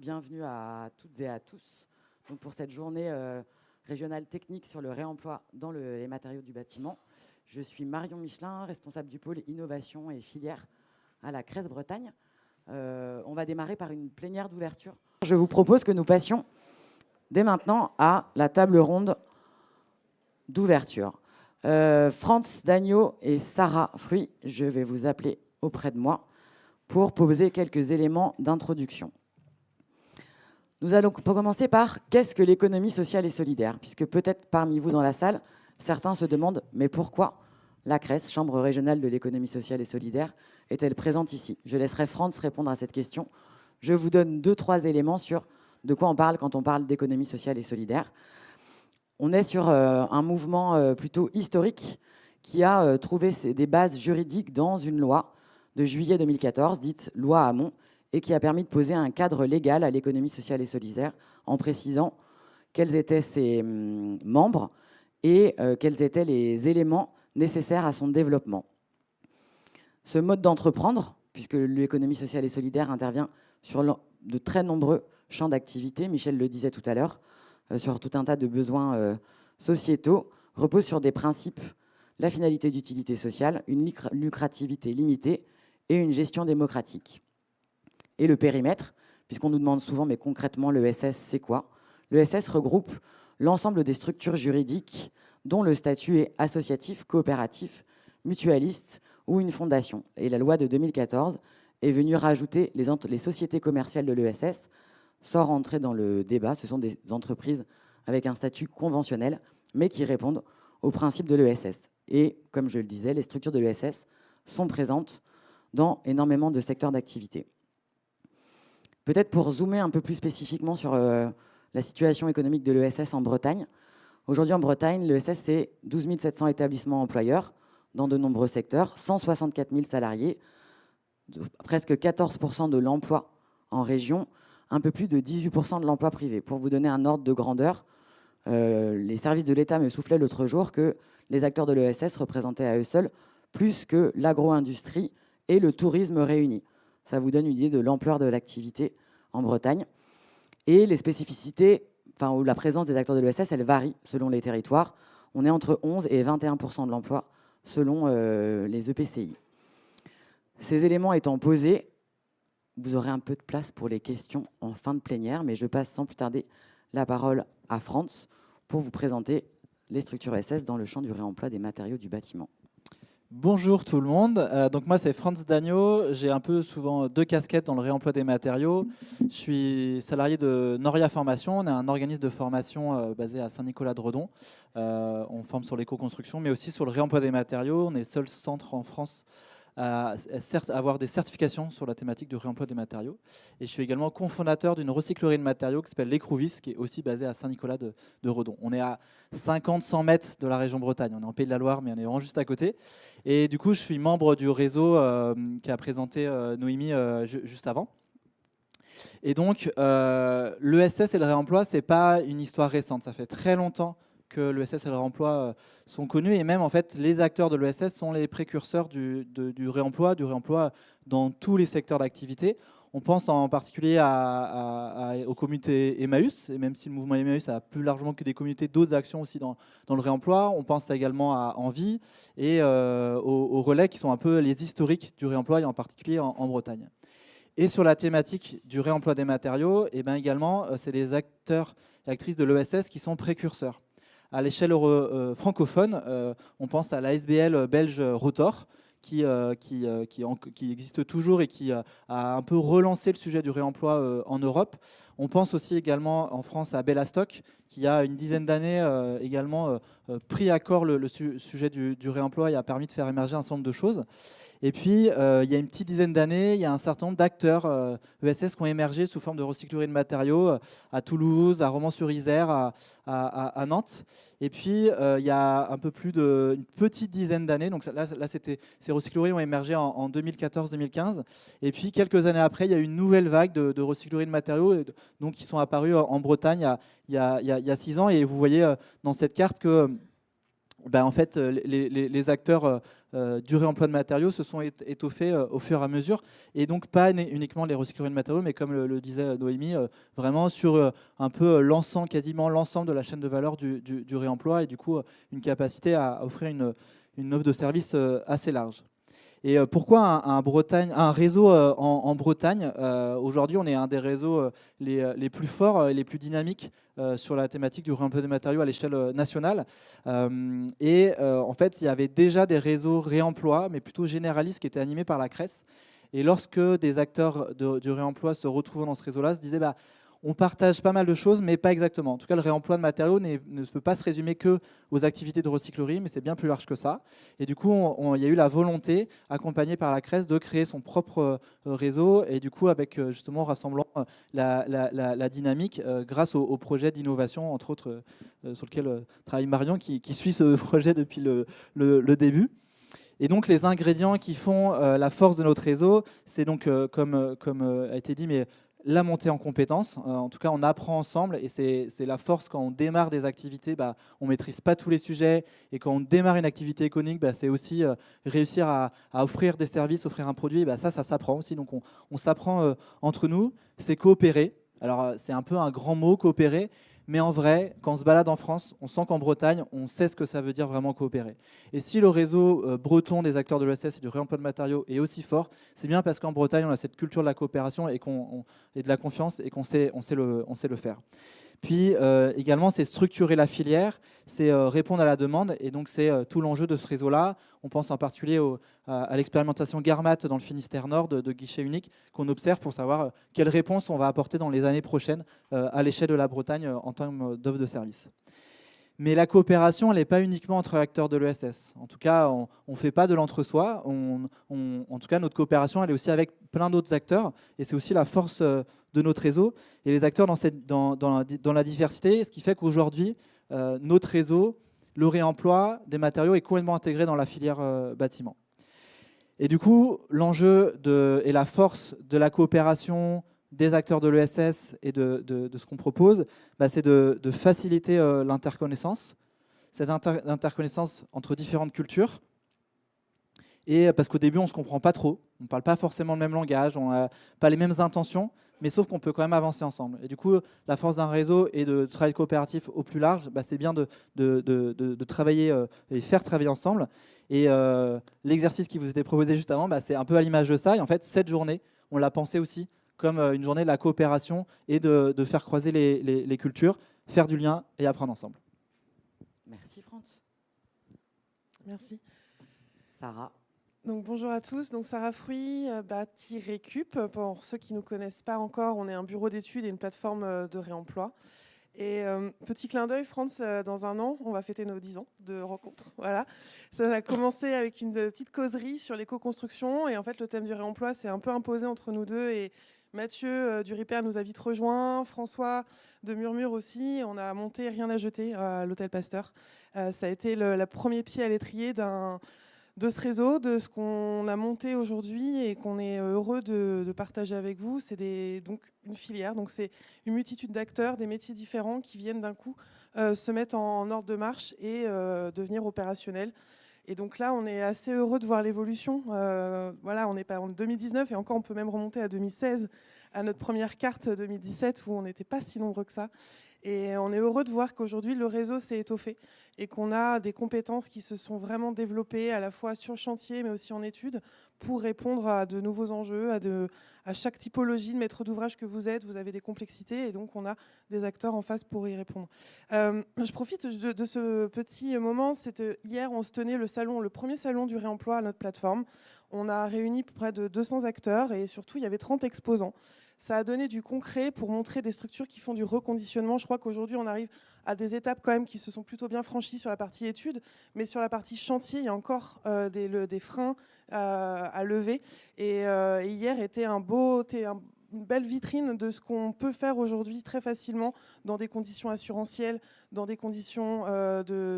Bienvenue à toutes et à tous pour cette journée régionale technique sur le réemploi dans les matériaux du bâtiment. Je suis Marion Michelin, responsable du pôle innovation et filière à la Crèce Bretagne. On va démarrer par une plénière d'ouverture. Je vous propose que nous passions dès maintenant à la table ronde d'ouverture. Franz Dagneau et Sarah Fruy, je vais vous appeler auprès de moi pour poser quelques éléments d'introduction. Nous allons commencer par qu'est-ce que l'économie sociale et solidaire, puisque peut-être parmi vous dans la salle, certains se demandent mais pourquoi la Crèce, Chambre régionale de l'économie sociale et solidaire, est-elle présente ici? Je laisserai Franz répondre à cette question. Je vous donne 2-3 éléments sur de quoi on parle quand on parle d'économie sociale et solidaire. On est sur un mouvement plutôt historique qui a trouvé des bases juridiques dans une loi de juillet 2014, dite loi Hamon, et qui a permis de poser un cadre légal à l'économie sociale et solidaire en précisant quels étaient ses membres et quels étaient les éléments nécessaires à son développement. Ce mode d'entreprendre, puisque l'économie sociale et solidaire intervient sur de très nombreux champs d'activité, Michel le disait tout à l'heure, sur tout un tas de besoins sociétaux, repose sur des principes, la finalité d'utilité sociale, une lucrativité limitée et une gestion démocratique. Et le périmètre, puisqu'on nous demande souvent, mais concrètement, l'ESS, c'est quoi? L'ESS regroupe l'ensemble des structures juridiques dont le statut est associatif, coopératif, mutualiste ou une fondation. Et la loi de 2014 est venue rajouter les sociétés commerciales de l'ESS, sans rentrer dans le débat. Ce sont des entreprises avec un statut conventionnel, mais qui répondent aux principes de l'ESS. Et comme je le disais, les structures de l'ESS sont présentes dans énormément de secteurs d'activité. Peut-être pour zoomer un peu plus spécifiquement sur la situation économique de l'ESS en Bretagne. Aujourd'hui en Bretagne, l'ESS, c'est 12 700 établissements employeurs dans de nombreux secteurs, 164 000 salariés, presque 14% de l'emploi en région, un peu plus de 18% de l'emploi privé. Pour vous donner un ordre de grandeur, les services de l'État me soufflaient l'autre jour que les acteurs de l'ESS représentaient à eux seuls plus que l'agro-industrie et le tourisme réunis. Ça vous donne une idée de l'ampleur de l'activité en Bretagne. Et les spécificités, ou la présence des acteurs de l'ESS, elle varie selon les territoires. On est entre 11 et 21% de l'emploi selon les EPCI. Ces éléments étant posés, vous aurez un peu de place pour les questions en fin de plénière, mais je passe sans plus tarder la parole à Franz pour vous présenter les structures ESS dans le champ du réemploi des matériaux du bâtiment. Bonjour tout le monde, donc moi c'est Franz Dagneau, j'ai un peu souvent 2 casquettes dans le réemploi des matériaux. Je suis salarié de Noria Formation, on est un organisme de formation basé à Saint-Nicolas-de-Redon. On forme sur l'éco-construction mais aussi sur le réemploi des matériaux. On est le seul centre en France à avoir des certifications sur la thématique du réemploi des matériaux. Et je suis également cofondateur d'une recyclerie de matériaux qui s'appelle l'Écrouvis, qui est aussi basée à Saint-Nicolas-de-Redon. On est à 50-100 mètres de la région Bretagne. On est en Pays de la Loire, mais on est vraiment juste à côté. Et du coup, je suis membre du réseau qu'a présenté Noémie juste avant. Et donc, l'ESS et le réemploi, ce n'est pas une histoire récente. Ça fait très longtemps que l'ESS et le réemploi sont connus. Et même, en fait, les acteurs de l'ESS sont les précurseurs du réemploi dans tous les secteurs d'activité. On pense en particulier aux communautés Emmaüs, et même si le mouvement Emmaüs a plus largement que des communautés, d'autres actions aussi dans le réemploi. On pense également à Envie et aux relais qui sont un peu les historiques du réemploi, et en particulier en Bretagne. Et sur la thématique du réemploi des matériaux, et bien également, c'est les acteurs et actrices de l'ESS qui sont précurseurs. À l'échelle francophone, on pense à l'ASBL belge Rotor, qui existe toujours et qui a un peu relancé le sujet du réemploi en Europe. On pense aussi également en France à Bellastock, qui a une dizaine d'années également pris à corps le sujet du réemploi et a permis de faire émerger un certain nombre de choses. Et puis, il y a une petite dizaine d'années, il y a un certain nombre d'acteurs ESS qui ont émergé sous forme de recyclerie de matériaux à Toulouse, à Romans-sur-Isère, à Nantes. Et puis, il y a un peu plus d'une petite dizaine d'années, donc là ces recycleries ont émergé en 2014-2015. Et puis, quelques années après, il y a eu une nouvelle vague de recyclerie de matériaux donc, qui sont apparus en Bretagne il y a 6 ans. Et vous voyez dans cette carte que en fait, les acteurs du réemploi de matériaux se sont étoffés au fur et à mesure, et donc pas uniquement les recycleries de matériaux, mais comme le disait Noémie, vraiment sur un peu l'ensemble, quasiment l'ensemble de la chaîne de valeur du réemploi, et du coup une capacité à offrir une offre de service assez large. Et pourquoi un réseau en Bretagne? Aujourd'hui, on est un des réseaux les plus forts et les plus dynamiques sur la thématique du réemploi des matériaux à l'échelle nationale. En fait, il y avait déjà des réseaux réemploi, mais plutôt généralistes, qui étaient animés par la CRES. Et lorsque des acteurs du réemploi se retrouvent dans ce réseau-là, se disaient on partage pas mal de choses, mais pas exactement. En tout cas, le réemploi de matériaux ne peut pas se résumer que aux activités de recyclerie, mais c'est bien plus large que ça. Et du coup, il y a eu la volonté, accompagnée par la CRES, de créer son propre réseau, et du coup, avec justement rassemblant la dynamique grâce au projet d'innovation, entre autres, sur lequel travaille Marion, qui suit ce projet depuis le début. Et donc, les ingrédients qui font la force de notre réseau, c'est donc, comme a été dit, mais la montée en compétences. En tout cas, on apprend ensemble, et c'est la force quand on démarre des activités. On ne maîtrise pas tous les sujets, et quand on démarre une activité économique, c'est aussi réussir à offrir des services, offrir un produit. Ça s'apprend aussi. Donc, on s'apprend entre nous. C'est coopérer. Alors, c'est un peu un grand mot, coopérer. Mais en vrai, quand on se balade en France, on sent qu'en Bretagne, on sait ce que ça veut dire vraiment coopérer. Et si le réseau breton des acteurs de l'ESS et du réemploi de matériaux est aussi fort, c'est bien parce qu'en Bretagne, on a cette culture de la coopération et de la confiance, et qu'on sait le faire. Puis également, c'est structurer la filière, c'est répondre à la demande, et donc c'est tout l'enjeu de ce réseau-là. On pense en particulier à l'expérimentation Garmat dans le Finistère Nord de guichet unique, qu'on observe pour savoir quelles réponses on va apporter dans les années prochaines à l'échelle de la Bretagne en termes d'offres de services. Mais la coopération, elle n'est pas uniquement entre acteurs de l'ESS. En tout cas, on ne fait pas de l'entre-soi. En tout cas, notre coopération, elle est aussi avec plein d'autres acteurs. Et c'est aussi la force de notre réseau. Et les acteurs dans la diversité, ce qui fait qu'aujourd'hui, notre réseau, le réemploi des matériaux est complètement intégré dans la filière bâtiment. Et du coup, l'enjeu et la force de la coopération des acteurs de l'ESS et de ce qu'on propose, c'est de faciliter l'interconnaissance, cette interconnaissance entre différentes cultures. Et parce qu'au début, on ne se comprend pas trop, on ne parle pas forcément le même langage, on n'a pas les mêmes intentions, mais sauf qu'on peut quand même avancer ensemble. Et du coup, la force d'un réseau et de travail coopératif au plus large, c'est bien de travailler et faire travailler ensemble. Et l'exercice qui vous était proposé juste avant, c'est un peu à l'image de ça. Et en fait, cette journée, on l'a pensé aussi comme une journée de la coopération et de faire croiser les cultures, faire du lien et apprendre ensemble. Merci Franz. Merci. Sarah. Donc, bonjour à tous. Donc, Sarah Fruit, Bâti-Récup. Pour ceux qui ne nous connaissent pas encore, on est un bureau d'études et une plateforme de réemploi. Et petit clin d'œil, France, dans un an, on va fêter nos 10 ans de rencontre. Voilà. Ça a commencé avec une petite causerie sur l'éco-construction. Et en fait, le thème du réemploi s'est un peu imposé entre nous deux. Et Mathieu du RIPER nous a vite rejoints. François de Murmure aussi. On a monté Rien à jeter à l'Hôtel Pasteur. Ça a été le premier pied à l'étrier de ce réseau, de ce qu'on a monté aujourd'hui et qu'on est heureux de partager avec vous. C'est donc une filière, donc c'est une multitude d'acteurs, des métiers différents qui viennent d'un coup se mettre en ordre de marche et devenir opérationnels. Et donc là, on est assez heureux de voir l'évolution. Voilà, on n'est pas en 2019 et encore on peut même remonter à 2016, à notre première carte 2017 où on n'était pas si nombreux que ça. Et on est heureux de voir qu'aujourd'hui, le réseau s'est étoffé et qu'on a des compétences qui se sont vraiment développées à la fois sur le chantier, mais aussi en études, pour répondre à de nouveaux enjeux, à chaque typologie de maître d'ouvrage que vous êtes. Vous avez des complexités et donc on a des acteurs en face pour y répondre. Je profite de ce petit moment. Hier, on se tenait le premier salon du réemploi à notre plateforme. On a réuni près de 200 acteurs et surtout, il y avait 30 exposants. Ça a donné du concret pour montrer des structures qui font du reconditionnement. Je crois qu'aujourd'hui, on arrive à des étapes quand même qui se sont plutôt bien franchies sur la partie études, mais sur la partie chantier, il y a encore des freins à lever. Et hier était une belle vitrine de ce qu'on peut faire aujourd'hui très facilement dans des conditions assurantielles, dans des conditions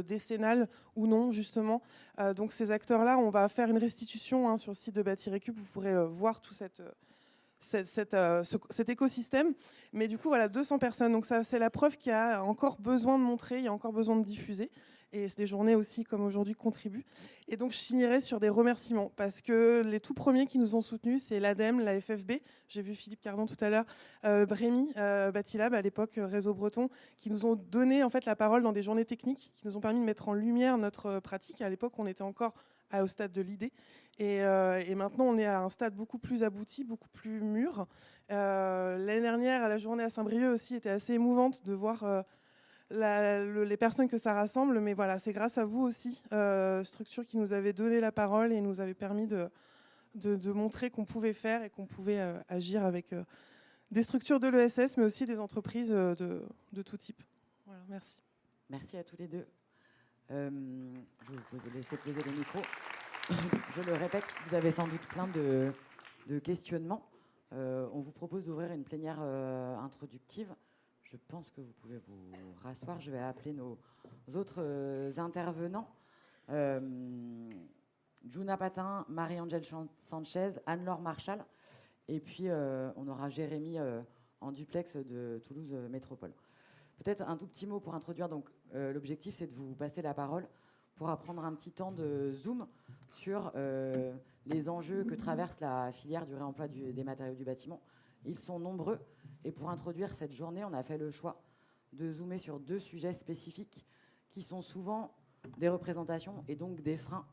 décennales ou non, justement. Donc ces acteurs-là, on va faire une restitution sur le site de Bâti-Récup. Vous pourrez voir tout cet écosystème, mais du coup voilà 200 personnes, donc ça c'est la preuve qu'il y a encore besoin de montrer, il y a encore besoin de diffuser, Et des journées aussi, comme aujourd'hui, contribuent. Et donc, je finirai sur des remerciements, parce que les tout premiers qui nous ont soutenus, c'est l'ADEME, la FFB, j'ai vu Philippe Cardon tout à l'heure, Brémy, Batilab, à l'époque Réseau Breton, qui nous ont donné en fait la parole dans des journées techniques, qui nous ont permis de mettre en lumière notre pratique. À l'époque, on était encore au stade de l'idée. Et maintenant, on est à un stade beaucoup plus abouti, beaucoup plus mûr. L'année dernière, à la journée à Saint-Brieuc aussi, était assez émouvante de voir les personnes que ça rassemble. Mais voilà, c'est grâce à vous aussi, structure qui nous avait donné la parole et nous avait permis de montrer qu'on pouvait faire et qu'on pouvait agir avec des structures de l'ESS, mais aussi des entreprises de tout type. Voilà, merci. Merci à tous les deux. Je vais vous laisser poser les micros. Je le répète, vous avez sans doute plein de questionnements. On vous propose d'ouvrir une plénière introductive. Je pense que vous pouvez vous rasseoir. Je vais appeler nos autres intervenants. Juna Patin, Marie-Angèle Sanchez, Anne-Laure Marchal. Et puis, on aura Jérémy en duplex de Toulouse Métropole. Peut-être un tout petit mot pour introduire. Donc, l'objectif, c'est de vous passer la parole pour apprendre un petit temps de zoom sur les enjeux que traverse la filière du réemploi des matériaux du bâtiment. Ils sont nombreux. Et pour introduire cette journée, on a fait le choix de zoomer sur 2 sujets spécifiques qui sont souvent des représentations et donc des freins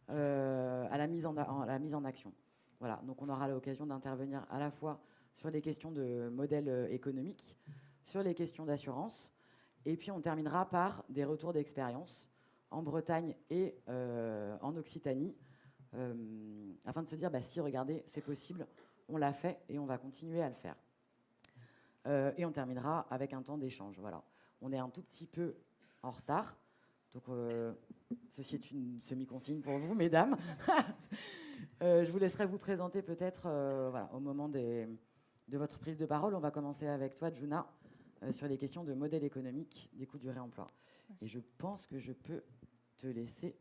à la mise en action. Voilà, donc on aura l'occasion d'intervenir à la fois sur les questions de modèle économique, sur les questions d'assurance, et puis on terminera par des retours d'expérience en Bretagne et en Occitanie, afin de se dire, si, regardez, c'est possible, on l'a fait et on va continuer à le faire. Et on terminera avec un temps d'échange. Voilà. On est un tout petit peu en retard, donc ceci est une semi-consigne pour vous, mesdames. Je vous laisserai vous présenter peut-être au moment de votre prise de parole. On va commencer avec toi, Juna, sur les questions de modèle économique des coûts du réemploi. Et je pense que je peux te laisser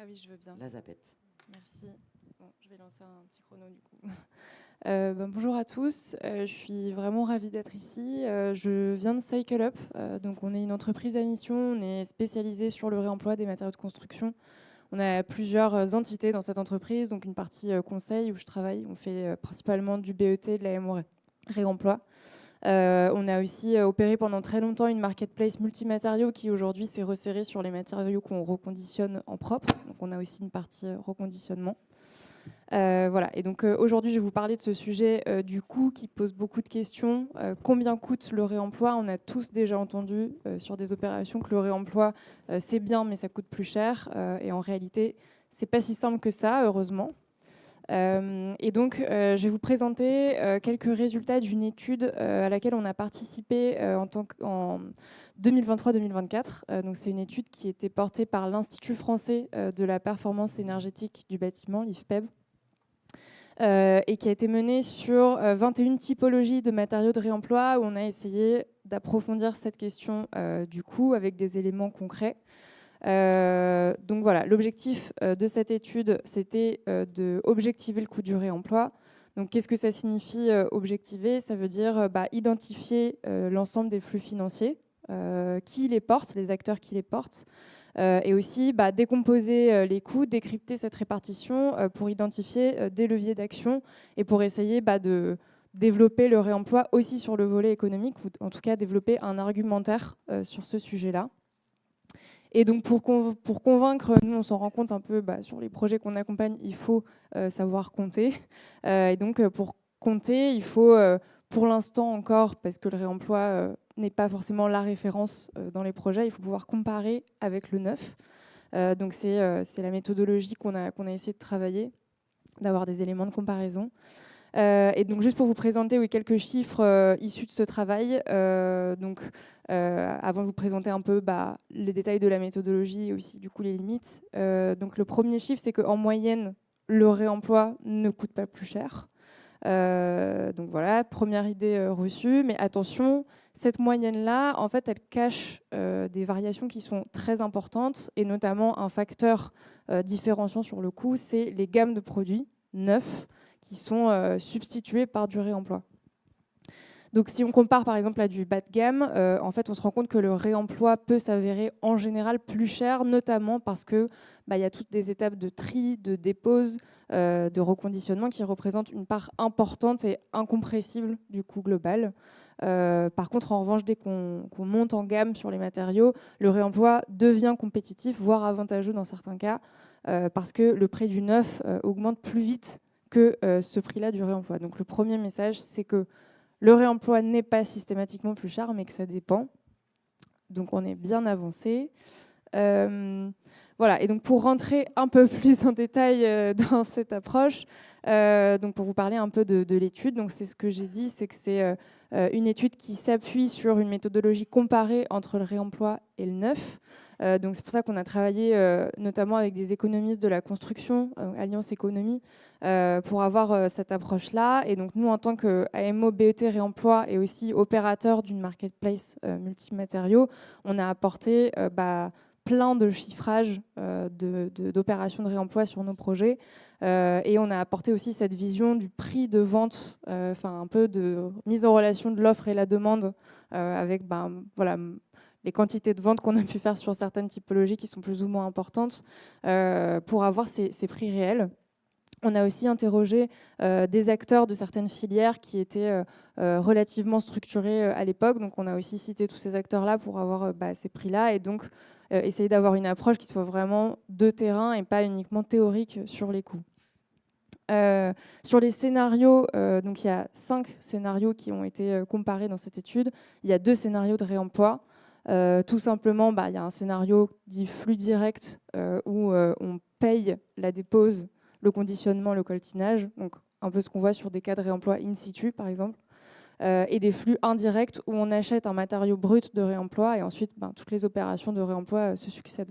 oui, je veux bien. La zapette. Merci. Bon, je vais lancer un petit chrono du coup. Bonjour à tous, je suis vraiment ravie d'être ici. Je viens de Cycle Up, donc on est une entreprise à mission, on est spécialisé sur le réemploi des matériaux de construction. On a plusieurs entités dans cette entreprise, donc une partie conseil où je travaille, on fait principalement du BET, de la MO réemploi. On a aussi opéré pendant très longtemps une marketplace multimatériaux qui aujourd'hui s'est resserrée sur les matériaux qu'on reconditionne en propre, donc on a aussi une partie reconditionnement. Voilà. Et donc aujourd'hui, je vais vous parler de ce sujet du coût qui pose beaucoup de questions. Combien coûte le réemploi ? On a tous déjà entendu sur des opérations que le réemploi, c'est bien, mais ça coûte plus cher. Et en réalité, c'est pas si simple que ça, heureusement. Et donc, je vais vous présenter quelques résultats d'une étude à laquelle on a participé en 2023-2024. Donc, c'est une étude qui était portée par l'Institut français de la performance énergétique du bâtiment, l'IFPEB, et qui a été menée sur 21 typologies de matériaux de réemploi, où on a essayé d'approfondir cette question du coût avec des éléments concrets. Donc voilà, l'objectif de cette étude, c'était de objectiver le coût du réemploi. Donc qu'est-ce que ça signifie objectiver ? Ça veut dire identifier l'ensemble des flux financiers, qui les portent, les acteurs qui les portent, et aussi décomposer les coûts, décrypter cette répartition pour identifier des leviers d'action et pour essayer de développer le réemploi aussi sur le volet économique, ou en tout cas développer un argumentaire sur ce sujet-là. Et donc pour convaincre, nous on s'en rend compte un peu sur les projets qu'on accompagne, il faut savoir compter. Et donc pour compter, il faut pour l'instant encore, parce que le réemploi n'est pas forcément la référence dans les projets, il faut pouvoir comparer avec le neuf. Donc c'est la méthodologie qu'on a essayé de travailler, d'avoir des éléments de comparaison. Et donc juste pour vous présenter quelques chiffres issus de ce travail, avant de vous présenter un peu les détails de la méthodologie et aussi du coup les limites. Donc le premier chiffre, c'est qu'en moyenne, le réemploi ne coûte pas plus cher. Donc voilà, première idée reçue. Mais attention, cette moyenne-là, en fait, elle cache des variations qui sont très importantes, et notamment un facteur différenciant sur le coût, c'est les gammes de produits neufs qui sont substitués par du réemploi. Donc si on compare par exemple à du bas de gamme, en fait on se rend compte que le réemploi peut s'avérer en général plus cher, notamment parce que y a toutes des étapes de tri, de dépose, de reconditionnement qui représentent une part importante et incompressible du coût global. Par contre, en revanche, dès qu'on monte en gamme sur les matériaux, le réemploi devient compétitif, voire avantageux dans certains cas, parce que le prix du neuf augmente plus vite que ce prix-là du réemploi. Donc le premier message, c'est que le réemploi n'est pas systématiquement plus cher, mais que ça dépend. Donc on est bien avancé. Voilà. Et donc pour rentrer un peu plus en détail dans cette approche, donc pour vous parler un peu de l'étude, donc c'est ce que j'ai dit, c'est que c'est une étude qui s'appuie sur une méthodologie comparée entre le réemploi et le neuf. Donc c'est pour ça qu'on a travaillé notamment avec des économistes de la construction, Alliance Économie, pour avoir cette approche-là. Et donc nous, en tant qu'AMO BET Réemploi et aussi opérateur d'une marketplace multimatériaux, on a apporté plein de chiffrages d'opérations de réemploi sur nos projets. Et on a apporté aussi cette vision du prix de vente, un peu de mise en relation de l'offre et la demande avec les quantités de vente qu'on a pu faire sur certaines typologies qui sont plus ou moins importantes pour avoir ces prix réels. On a aussi interrogé des acteurs de certaines filières qui étaient relativement structurés à l'époque. Donc on a aussi cité tous ces acteurs-là pour avoir ces prix-là et donc essayer d'avoir une approche qui soit vraiment de terrain et pas uniquement théorique sur les coûts. Sur les scénarios, donc il y a 5 scénarios qui ont été comparés dans cette étude. Il y a 2 scénarios de réemploi. Tout simplement, il y a un scénario dit flux direct où on paye la dépose, le conditionnement, le coltinage, donc un peu ce qu'on voit sur des cas de réemploi in situ par exemple, et des flux indirects où on achète un matériau brut de réemploi et ensuite toutes les opérations de réemploi se succèdent.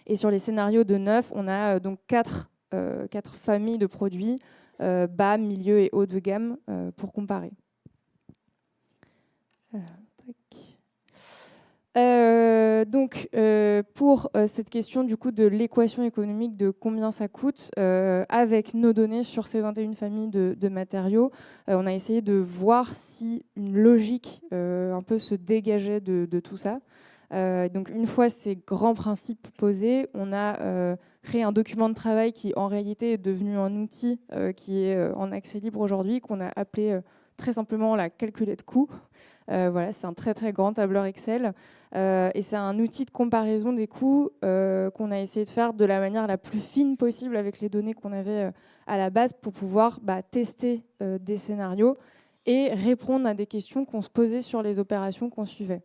Et sur les scénarios de neuf, on a donc 4 familles de produits, bas, milieu et haut de gamme pour comparer. Pour cette question du coup de l'équation économique de combien ça coûte, avec nos données sur ces 21 familles de matériaux, on a essayé de voir si une logique un peu se dégageait de tout ça. Donc une fois ces grands principes posés, on a créé un document de travail qui en réalité est devenu un outil qui est en accès libre aujourd'hui, qu'on a appelé très simplement la calculette coût. Voilà, c'est un très très grand tableur Excel et c'est un outil de comparaison des coûts qu'on a essayé de faire de la manière la plus fine possible avec les données qu'on avait à la base pour pouvoir tester des scénarios et répondre à des questions qu'on se posait sur les opérations qu'on suivait.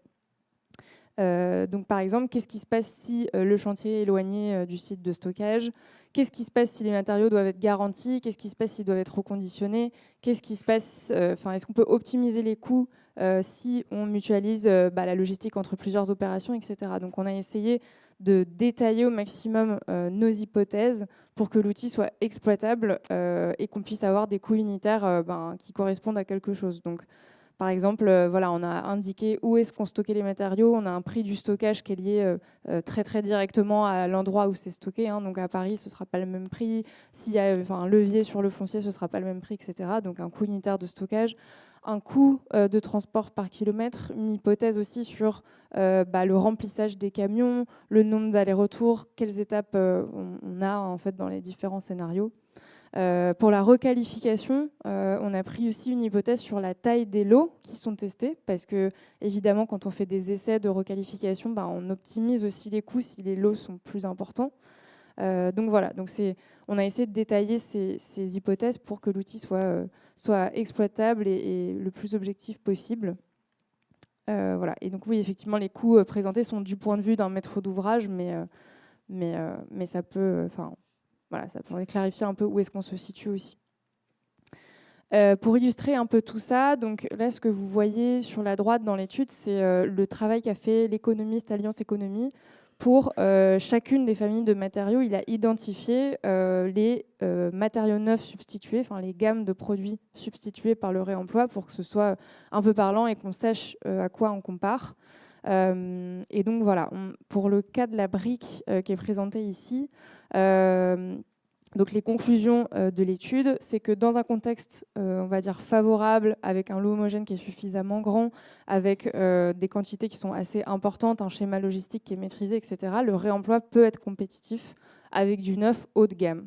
Donc par exemple, qu'est-ce qui se passe si le chantier est éloigné du site de stockage? Qu'est-ce qui se passe si les matériaux doivent être garantis? Qu'est-ce qui se passe s'ils doivent être reconditionnés? Qu'est-ce qui se passe, est-ce qu'on peut optimiser les coûts si on mutualise la logistique entre plusieurs opérations, etc. Donc on a essayé de détailler au maximum nos hypothèses pour que l'outil soit exploitable et qu'on puisse avoir des coûts unitaires qui correspondent à quelque chose. Donc, par exemple, on a indiqué où est-ce qu'on stockait les matériaux. On a un prix du stockage qui est lié très très directement à l'endroit où c'est stocké. Donc à Paris, ce ne sera pas le même prix. S'il y a un levier sur le foncier, ce ne sera pas le même prix, etc. Donc un coût unitaire de stockage. Un coût de transport par kilomètre. Une hypothèse aussi sur le remplissage des camions, le nombre d'allers-retours, quelles étapes on a en fait dans les différents scénarios. Pour la requalification, on a pris aussi une hypothèse sur la taille des lots qui sont testés, parce que évidemment, quand on fait des essais de requalification, on optimise aussi les coûts si les lots sont plus importants. Donc voilà, on a essayé de détailler ces hypothèses pour que l'outil soit exploitable et le plus objectif possible. Voilà. Et donc oui, effectivement, les coûts présentés sont du point de vue d'un maître d'ouvrage, mais ça peut... ça pourrait clarifier un peu où est-ce qu'on se situe aussi. Pour illustrer un peu tout ça, donc là, ce que vous voyez sur la droite dans l'étude, c'est le travail qu'a fait l'économiste Alliance Économie pour chacune des familles de matériaux. Il a identifié les matériaux neufs substitués, les gammes de produits substitués par le réemploi pour que ce soit un peu parlant et qu'on sache à quoi on compare. Et donc voilà, pour le cas de la brique qui est présentée ici, Donc les conclusions de l'étude, c'est que dans un contexte, on va dire, favorable, avec un lot homogène qui est suffisamment grand, avec des quantités qui sont assez importantes, un schéma logistique qui est maîtrisé, etc., le réemploi peut être compétitif avec du neuf haut de gamme.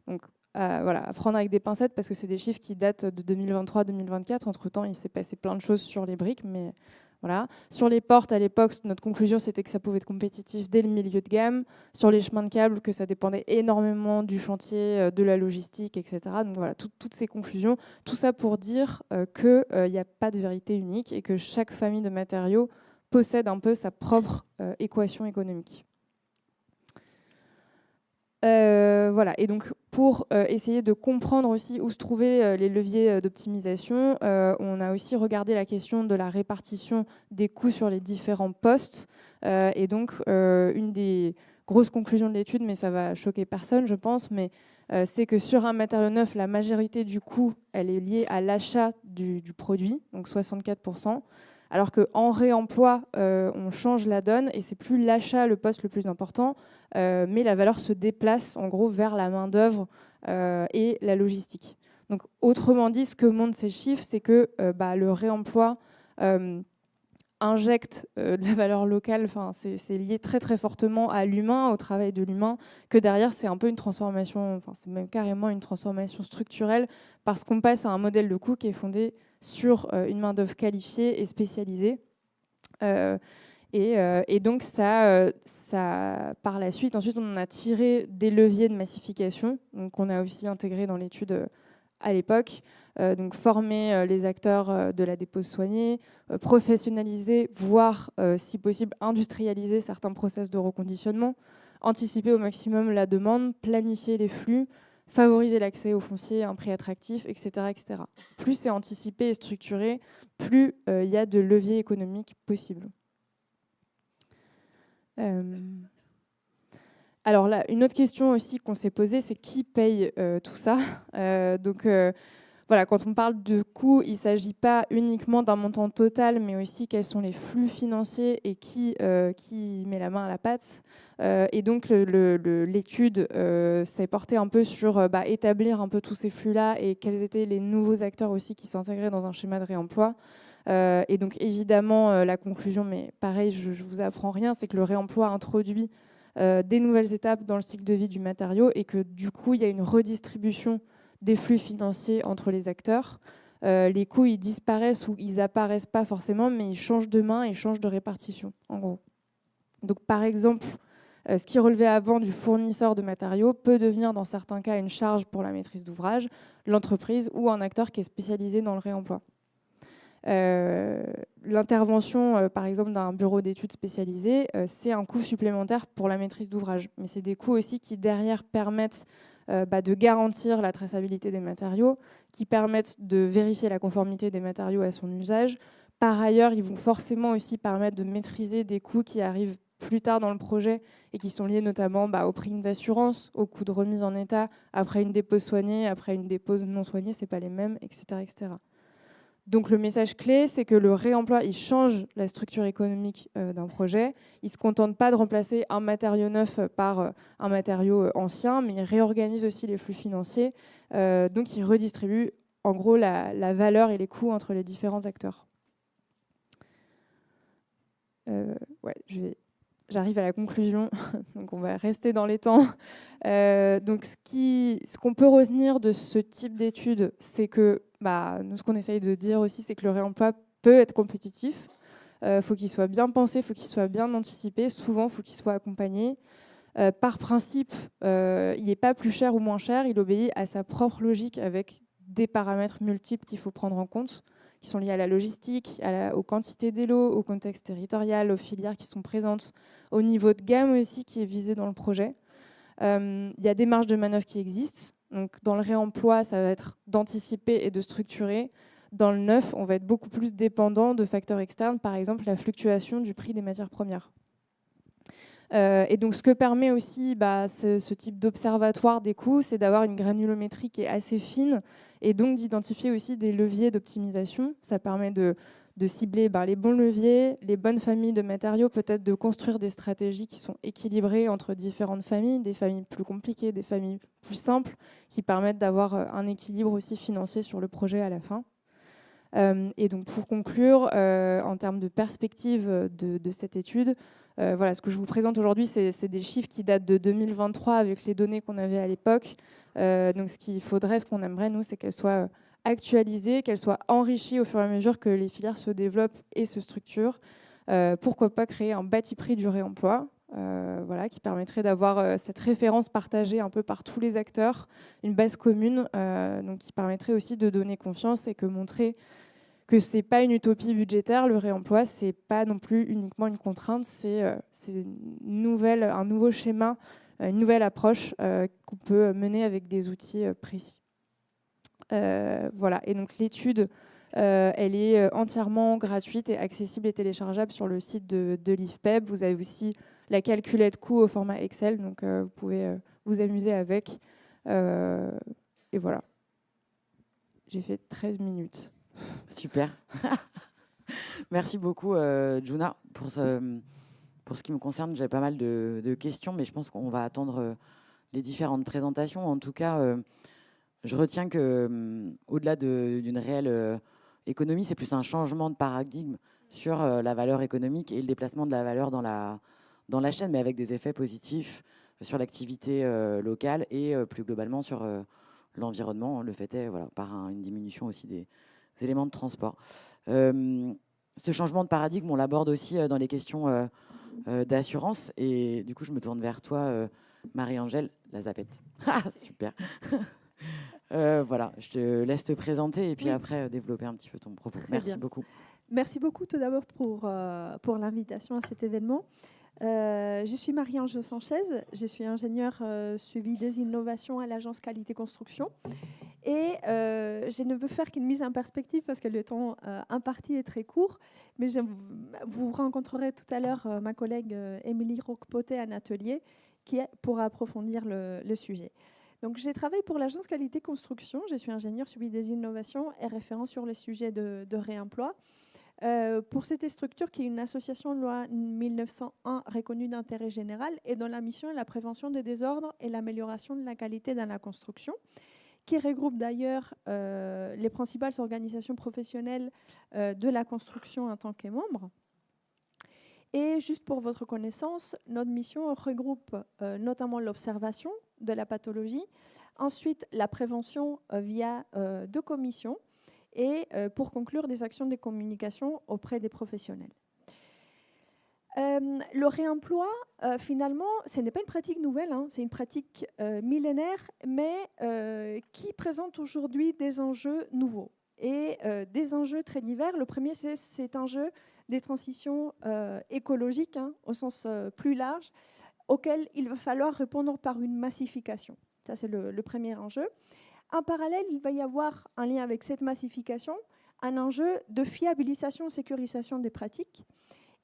Donc voilà, à prendre avec des pincettes parce que c'est des chiffres qui datent de 2023-2024. Entre-temps, il s'est passé plein de choses sur les briques, mais voilà. Sur les portes, à l'époque, notre conclusion, c'était que ça pouvait être compétitif dès le milieu de gamme. Sur les chemins de câbles, que ça dépendait énormément du chantier, de la logistique, etc. Donc voilà, toutes ces conclusions. Tout ça pour dire qu'il n'y a pas de vérité unique et que chaque famille de matériaux possède un peu sa propre équation économique. Voilà, et donc pour essayer de comprendre aussi où se trouvaient les leviers d'optimisation, on a aussi regardé la question de la répartition des coûts sur les différents postes. Et donc, une des grosses conclusions de l'étude, mais ça va choquer personne, je pense, mais c'est que sur un matériau neuf, la majorité du coût, elle est liée à l'achat du produit, donc 64%. Alors qu'en réemploi, on change la donne et c'est plus l'achat le poste le plus important, mais la valeur se déplace en gros vers la main-d'œuvre et la logistique. Donc, autrement dit, ce que montrent ces chiffres, c'est que le réemploi injecte de la valeur locale, c'est lié très très fortement à l'humain, au travail de l'humain, que derrière c'est un peu une transformation, c'est même carrément une transformation structurelle, parce qu'on passe à un modèle de coût qui est fondé sur une main-d'œuvre qualifiée et spécialisée. Et donc ça, par la suite, ensuite on a tiré des leviers de massification, donc on a aussi intégré dans l'étude à l'époque, donc former les acteurs de la dépose soignée, professionnaliser, voire si possible industrialiser certains process de reconditionnement, anticiper au maximum la demande, planifier les flux, favoriser l'accès au foncier à un prix attractif, etc., etc. Plus c'est anticipé et structuré, plus il y a de leviers économiques possibles. Alors là, une autre question aussi qu'on s'est posée, c'est qui paye tout ça. Voilà, quand on parle de coûts, il ne s'agit pas uniquement d'un montant total, mais aussi quels sont les flux financiers et qui met la main à la pâte. Et donc l'étude s'est portée un peu sur établir un peu tous ces flux-là et quels étaient les nouveaux acteurs aussi qui s'intégraient dans un schéma de réemploi. Et donc évidemment, la conclusion, mais pareil, je ne vous apprends rien, c'est que le réemploi introduit des nouvelles étapes dans le cycle de vie du matériau et que du coup, il y a une redistribution des flux financiers entre les acteurs. Les coûts, ils disparaissent ou ils apparaissent pas forcément, mais ils changent de main et changent de répartition, en gros. Donc, par exemple, ce qui relevait avant du fournisseur de matériaux peut devenir, dans certains cas, une charge pour la maîtrise d'ouvrage, l'entreprise ou un acteur qui est spécialisé dans le réemploi. L'intervention, par exemple, d'un bureau d'études spécialisé, c'est un coût supplémentaire pour la maîtrise d'ouvrage. Mais c'est des coûts aussi qui, derrière, permettent de garantir la traçabilité des matériaux, qui permettent de vérifier la conformité des matériaux à son usage. Par ailleurs, ils vont forcément aussi permettre de maîtriser des coûts qui arrivent plus tard dans le projet et qui sont liés notamment aux primes d'assurance, aux coûts de remise en état après une dépose soignée, après une dépose non soignée, c'est pas les mêmes, etc., etc. Donc le message clé, c'est que le réemploi, il change la structure économique d'un projet. Il ne se contente pas de remplacer un matériau neuf par un matériau ancien, mais il réorganise aussi les flux financiers. Donc il redistribue en gros la valeur et les coûts entre les différents acteurs. J'arrive à la conclusion, donc on va rester dans les temps. Donc ce qu'on peut retenir de ce type d'études, c'est que nous, ce qu'on essaye de dire aussi, c'est que le réemploi peut être compétitif. Faut qu'il soit bien pensé, il faut qu'il soit bien anticipé. Souvent, il faut qu'il soit accompagné. Par principe, il n'est pas plus cher ou moins cher, il obéit à sa propre logique avec des paramètres multiples qu'il faut prendre en compte, qui sont liés à la logistique, aux quantités des lots, au contexte territorial, aux filières qui sont présentes, au niveau de gamme aussi qui est visé dans le projet. Il y a des marges de manœuvre qui existent. Donc, dans le réemploi, ça va être d'anticiper et de structurer. Dans le neuf, on va être beaucoup plus dépendant de facteurs externes, par exemple la fluctuation du prix des matières premières. Et donc, ce que permet aussi ce type d'observatoire des coûts, c'est d'avoir une granulométrie qui est assez fine et donc d'identifier aussi des leviers d'optimisation. Ça permet de de cibler les bons leviers, les bonnes familles de matériaux, peut-être de construire des stratégies qui sont équilibrées entre différentes familles, des familles plus compliquées, des familles plus simples, qui permettent d'avoir un équilibre aussi financier sur le projet à la fin. Et donc pour conclure, en termes de perspective de cette étude, voilà, ce que je vous présente aujourd'hui, c'est des chiffres qui datent de 2023 avec les données qu'on avait à l'époque. Donc ce qu'il faudrait, ce qu'on aimerait, nous, c'est qu'elles soient actualisées, qu'elles soient enrichies au fur et à mesure que les filières se développent et se structurent. Pourquoi pas créer un bâti prix du réemploi, voilà, qui permettrait d'avoir cette référence partagée un peu par tous les acteurs, une base commune, donc qui permettrait aussi de donner confiance et que montrer que ce n'est pas une utopie budgétaire, le réemploi, ce n'est pas non plus uniquement une contrainte, c'est un nouveau schéma, une nouvelle approche qu'on peut mener avec des outils précis. Voilà, et donc l'étude, elle est entièrement gratuite et accessible et téléchargeable sur le site de l'IFPEB. Vous avez aussi la calculette coût au format Excel, donc vous pouvez vous amuser avec. Et voilà. J'ai fait 13 minutes. Super. Merci beaucoup, Juna. Pour ce qui me concerne, j'ai pas mal de questions, mais je pense qu'on va attendre les différentes présentations. En tout cas, je retiens que au-delà d'une réelle économie, c'est plus un changement de paradigme sur la valeur économique et le déplacement de la valeur dans la chaîne, mais avec des effets positifs sur l'activité locale et plus globalement sur l'environnement. Le fait est, voilà, par une diminution aussi des éléments de transport. Ce changement de paradigme, on l'aborde aussi dans les questions d'assurance. Et du coup, je me tourne vers toi, Marie-Angèle Lazapette. Super. Voilà, je te laisse te présenter et puis après développer un petit peu ton propos. Merci beaucoup. Merci beaucoup tout d'abord pour l'invitation à cet événement. Je suis Marie-Angèle Sanchez, je suis ingénieure suivi des innovations à l'agence Qualité Construction. Et je ne veux faire qu'une mise en perspective parce que le temps imparti est très court. Mais vous rencontrerez tout à l'heure ma collègue Émilie Roquepotet en atelier qui pourra approfondir le sujet. Donc, j'ai travaillé pour l'agence Qualité Construction. Je suis ingénieure suivi des innovations et référent sur les sujets de réemploi. Pour cette structure qui est une association loi 1901 reconnue d'intérêt général et dont la mission est la prévention des désordres et l'amélioration de la qualité dans la construction, qui regroupe d'ailleurs les principales organisations professionnelles de la construction en tant que membres. Et juste pour votre connaissance, notre mission regroupe notamment l'observation de la pathologie, ensuite la prévention via 2 commissions et pour conclure des actions de communication auprès des professionnels. Le réemploi, finalement, ce n'est pas une pratique nouvelle, hein, c'est une pratique millénaire, mais qui présente aujourd'hui des enjeux nouveaux et des enjeux très divers. Le premier, c'est cet enjeu des transitions écologiques, hein, au sens plus large, auquel il va falloir répondre par une massification. Ça, c'est le premier enjeu. En parallèle, il va y avoir, en lien avec cette massification, un enjeu de fiabilisation et sécurisation des pratiques.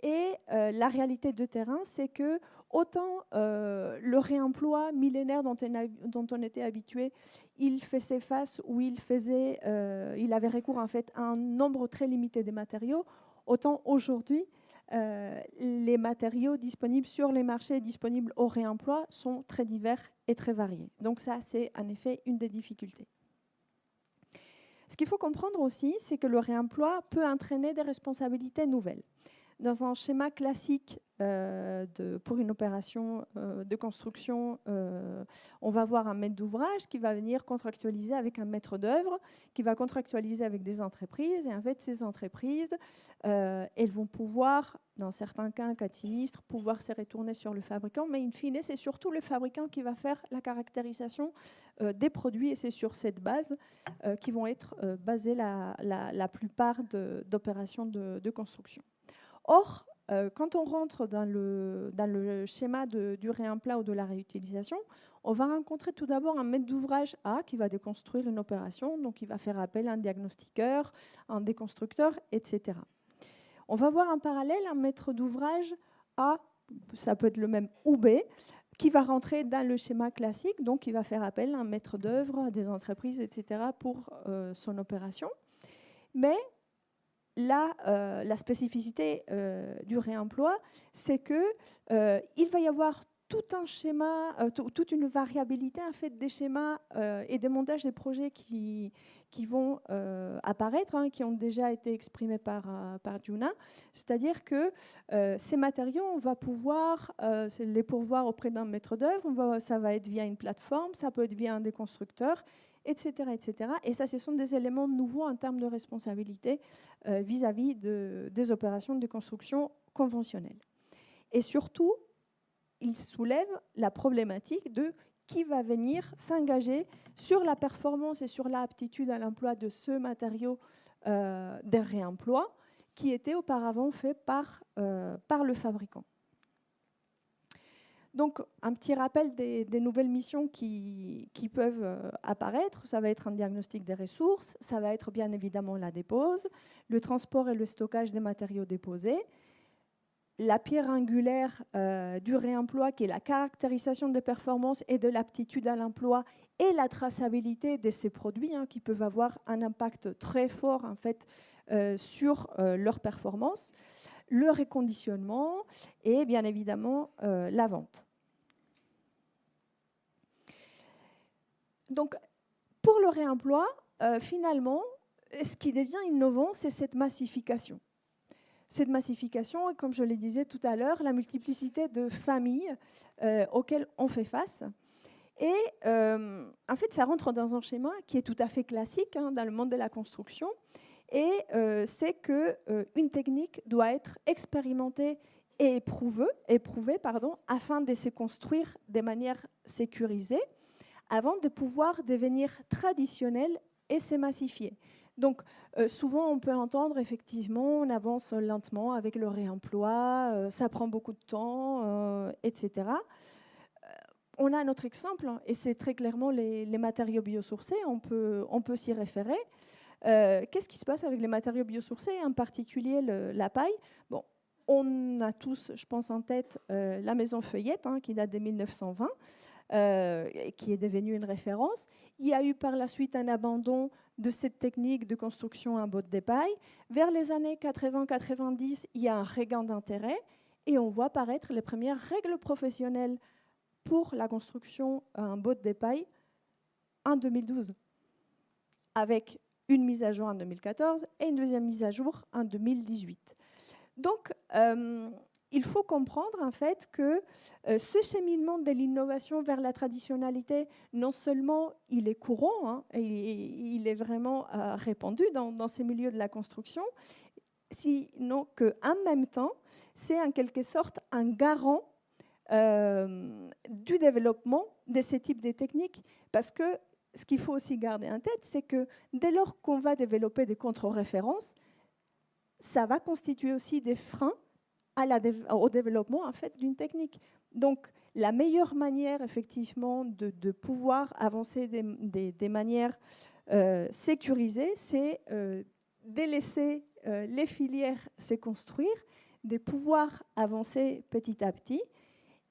Et la réalité de terrain, c'est que autant le réemploi millénaire dont on était habitué, il faisait face ou il avait recours en fait à un nombre très limité de matériaux, autant aujourd'hui, les matériaux disponibles sur les marchés disponibles au réemploi sont très divers et très variés. Donc ça, c'est en effet une des difficultés. Ce qu'il faut comprendre aussi, c'est que le réemploi peut entraîner des responsabilités nouvelles. Dans un schéma classique pour une opération de construction, on va avoir un maître d'ouvrage qui va venir contractualiser avec un maître d'œuvre, qui va contractualiser avec des entreprises. Et en fait, ces entreprises, elles vont pouvoir, dans certains cas, en cas de sinistre, pouvoir se retourner sur le fabricant. Mais in fine, c'est surtout le fabricant qui va faire la caractérisation des produits. Et c'est sur cette base qui vont être basées la plupart d'opérations de construction. Or, quand on rentre dans le schéma du réemploi ou de la réutilisation, on va rencontrer tout d'abord un maître d'ouvrage A qui va déconstruire une opération, donc il va faire appel à un diagnostiqueur, un déconstructeur, etc. On va voir en parallèle un maître d'ouvrage A, ça peut être le même, ou B, qui va rentrer dans le schéma classique, donc il va faire appel à un maître d'œuvre, à des entreprises, etc. pour son opération. Mais la spécificité du réemploi, c'est qu'il va y avoir tout un schéma, toute une variabilité en fait, des schémas et des montages des projets qui vont apparaître, hein, qui ont déjà été exprimés par Juna. C'est-à-dire que ces matériaux, on va pouvoir les pourvoir auprès d'un maître d'œuvre, ça va être via une plateforme, ça peut être via un des constructeurs, etc., etc. Et ça, ce sont des éléments nouveaux en termes de responsabilité vis-à-vis des opérations de construction conventionnelles. Et surtout, il soulève la problématique de qui va venir s'engager sur la performance et sur l'aptitude à l'emploi de ce matériau des réemplois qui était auparavant fait par le fabricant. Donc, un petit rappel des nouvelles missions qui peuvent apparaître. Ça va être un diagnostic des ressources, ça va être bien évidemment la dépose, le transport et le stockage des matériaux déposés, la pierre angulaire du réemploi, qui est la caractérisation des performances et de l'aptitude à l'emploi et la traçabilité de ces produits, hein, qui peuvent avoir un impact très fort en fait, sur leur performance, le reconditionnement et bien évidemment la vente. Donc, pour le réemploi, finalement, ce qui devient innovant, c'est cette massification. Cette massification, et comme je le disais tout à l'heure, la multiplicité de familles auxquelles on fait face. Et en fait, ça rentre dans un schéma qui est tout à fait classique, hein, dans le monde de la construction. Et c'est qu'une technique doit être expérimentée et éprouvée afin de se construire de manière sécurisée, avant de pouvoir devenir traditionnelle et se massifier. Donc, souvent, on peut entendre, effectivement, on avance lentement avec le réemploi, ça prend beaucoup de temps, etc. On a un autre exemple, et c'est très clairement les matériaux biosourcés, on peut s'y référer. Qu'est-ce qui se passe avec les matériaux biosourcés, en particulier la paille? Bon, on a tous, je pense, en tête la maison Feuillette, hein, qui date de 1920, qui est devenue une référence. Il y a eu par la suite un abandon de cette technique de construction en botte de paille. Vers les années 80-90, il y a un regain d'intérêt et on voit apparaître les premières règles professionnelles pour la construction en botte de paille en 2012, avec une mise à jour en 2014 et une deuxième mise à jour en 2018. Donc, il faut comprendre en fait que ce cheminement de l'innovation vers la traditionnalité, non seulement il est courant, hein, et il est vraiment répandu dans ces milieux de la construction, sinon qu'en même temps, c'est en quelque sorte un garant du développement de ces types de techniques, parce que ce qu'il faut aussi garder en tête, c'est que dès lors qu'on va développer des contre-références, ça va constituer aussi des freins au développement en fait, d'une technique. Donc, la meilleure manière, effectivement, de pouvoir avancer des manières sécurisées, c'est de laisser les filières se construire, de pouvoir avancer petit à petit.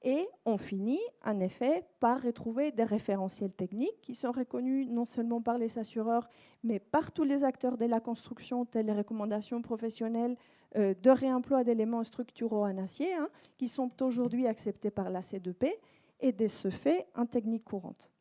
Et on finit, en effet, par retrouver des référentiels techniques qui sont reconnus non seulement par les assureurs, mais par tous les acteurs de la construction, telles les recommandations professionnelles de réemploi d'éléments structuraux en acier, hein, qui sont aujourd'hui acceptés par la C2P, et de ce fait en technique courante.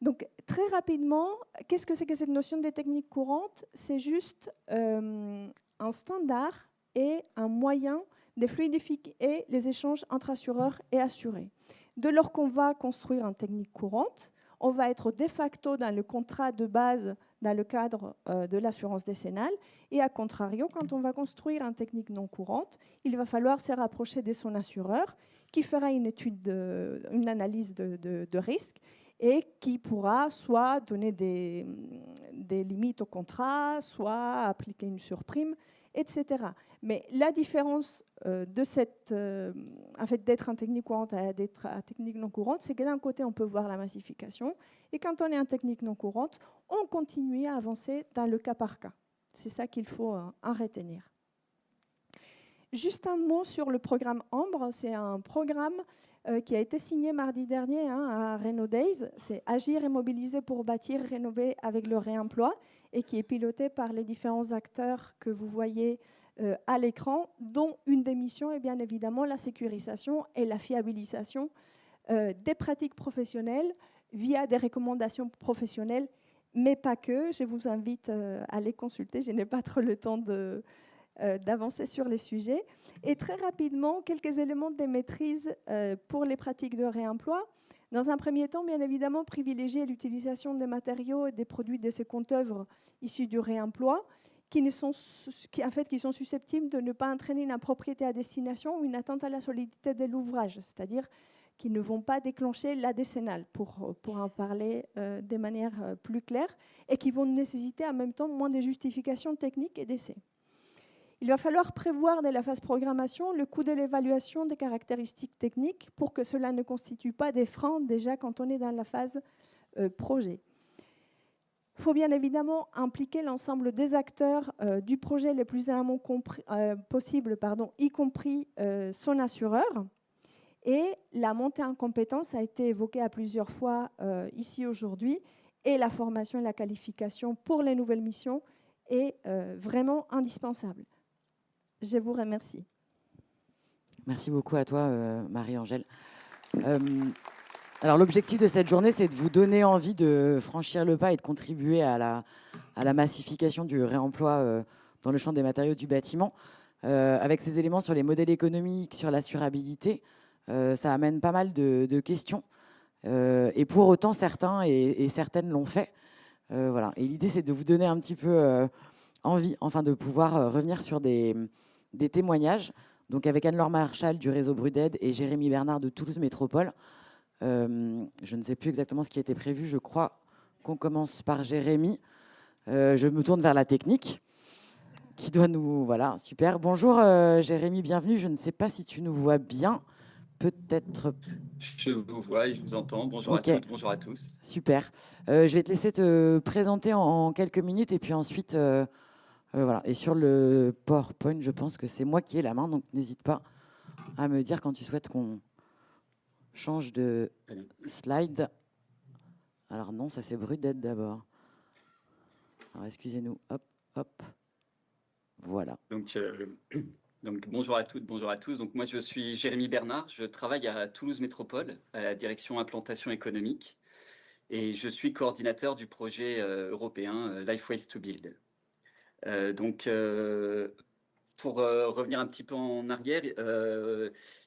Donc, très rapidement, qu'est-ce que c'est que cette notion de technique courante? C'est juste un standard et un moyen de fluidifier les échanges entre assureurs et assurés. De lors qu'on va construire en technique courante, on va être de facto dans le contrat de base dans le cadre de l'assurance décennale, et à contrario, quand on va construire en technique non courante, il va falloir se rapprocher de son assureur qui fera une analyse de risque et qui pourra soit donner des limites au contrat, soit appliquer une surprime, etc. Mais la différence de en fait, d'être en technique courante à d'être en technique non courante, c'est que d'un côté, on peut voir la massification, et quand on est en technique non courante, on continue à avancer dans le cas par cas. C'est ça qu'il faut en retenir. Juste un mot sur le programme Ambre. C'est un programme qui a été signé mardi dernier à Reno Days. C'est Agir et mobiliser pour bâtir, rénover avec le réemploi et qui est piloté par les différents acteurs que vous voyez à l'écran, dont une des missions est bien évidemment la sécurisation et la fiabilisation des pratiques professionnelles via des recommandations professionnelles, mais pas que. Je vous invite à les consulter. Je n'ai pas trop le temps d'avancer sur les sujets. Et très rapidement, quelques éléments de maîtrise pour les pratiques de réemploi. Dans un premier temps, bien évidemment, privilégier l'utilisation des matériaux et des produits de seconde œuvre issus du réemploi, qui sont susceptibles de ne pas entraîner une impropriété à destination ou une atteinte à la solidité de l'ouvrage, c'est-à-dire qui ne vont pas déclencher la décennale, pour en parler de manière plus claire, et qui vont nécessiter en même temps moins de justifications techniques et d'essais. Il va falloir prévoir dès la phase programmation le coût de l'évaluation des caractéristiques techniques pour que cela ne constitue pas des freins déjà quand on est dans la phase projet. Il faut bien évidemment impliquer l'ensemble des acteurs du projet les plus en amont possible, y compris son assureur. Et la montée en compétences a été évoquée à plusieurs fois ici aujourd'hui, et la formation et la qualification pour les nouvelles missions est vraiment indispensable. Je vous remercie. Merci beaucoup à toi, Marie-Angèle. Alors, l'objectif de cette journée, c'est de vous donner envie de franchir le pas et de contribuer à la massification du réemploi dans le champ des matériaux du bâtiment. Avec ces éléments sur les modèles économiques, sur l'assurabilité, ça amène pas mal de questions. Et pour autant, certains et certaines l'ont fait. Voilà. Et l'idée, c'est de vous donner un petit peu envie, enfin, de pouvoir revenir sur des témoignages. Donc, avec Anne-Laure Marchal du réseau Bruded et Jérémy Bernard de Toulouse Métropole. Je ne sais plus exactement ce qui était prévu. Je crois qu'on commence par Jérémy. Je me tourne vers la technique qui doit nous... Voilà, super. Bonjour Jérémy, bienvenue. Je ne sais pas si tu nous vois bien. Peut-être... Je vous vois et je vous entends. Bonjour à toutes, bonjour à tous. Super. Je vais te laisser te présenter en quelques minutes et puis ensuite... voilà. Et sur le PowerPoint, je pense que c'est moi qui ai la main, donc n'hésite pas à me dire quand tu souhaites qu'on change de slide. Alors non, ça c'est Bruded d'abord. Alors excusez-nous, hop, hop. Voilà. Donc bonjour à toutes, bonjour à tous. Donc moi je suis Jérémy Bernard, je travaille à Toulouse Métropole, à la direction implantation économique, et je suis coordinateur du projet européen Life Waste to Build. Pour revenir un petit peu en arrière,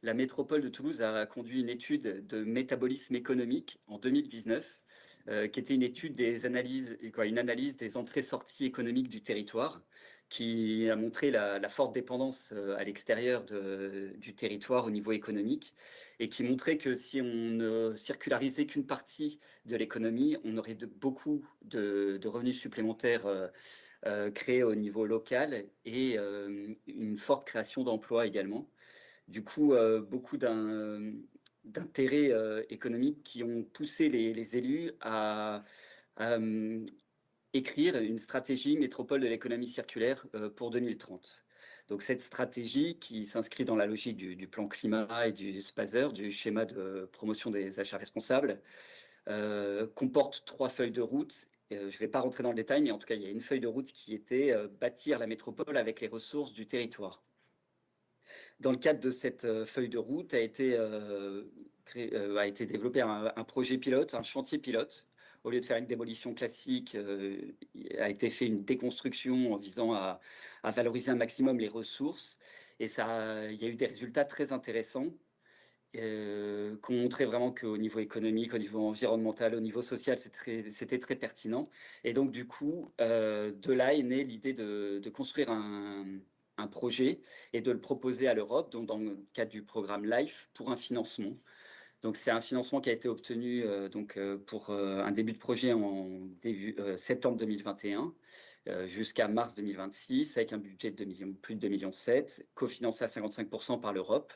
la métropole de Toulouse a conduit une étude de métabolisme économique en 2019, qui était une étude une analyse des entrées-sorties économiques du territoire, qui a montré la forte dépendance à l'extérieur du territoire au niveau économique, et qui montrait que si on ne circularisait qu'une partie de l'économie, on aurait beaucoup de revenus supplémentaires créés au niveau local et une forte création d'emplois également. Du coup, beaucoup d'intérêts économiques qui ont poussé les élus à écrire une stratégie métropole de l'économie circulaire pour 2030. Donc cette stratégie, qui s'inscrit dans la logique du plan climat et du SPASER, du schéma de promotion des achats responsables, comporte 3 feuilles de route. Je ne vais pas rentrer dans le détail, mais en tout cas, il y a une feuille de route qui était bâtir la métropole avec les ressources du territoire. Dans le cadre de cette feuille de route a été développé un projet pilote, un chantier pilote. Au lieu de faire une démolition classique, a été fait une déconstruction en visant à valoriser un maximum les ressources. Et il y a eu des résultats très intéressants qui ont montré vraiment qu'au niveau économique, au niveau environnemental, au niveau social, c'était très pertinent. Et donc, du coup, de là est née l'idée de construire un projet et de le proposer à l'Europe, donc dans le cadre du programme LIFE, pour un financement. Donc, c'est un financement qui a été obtenu pour un début de projet en septembre 2021 jusqu'à mars 2026, avec un budget de plus de 2,7 millions, cofinancé à 55% par l'Europe.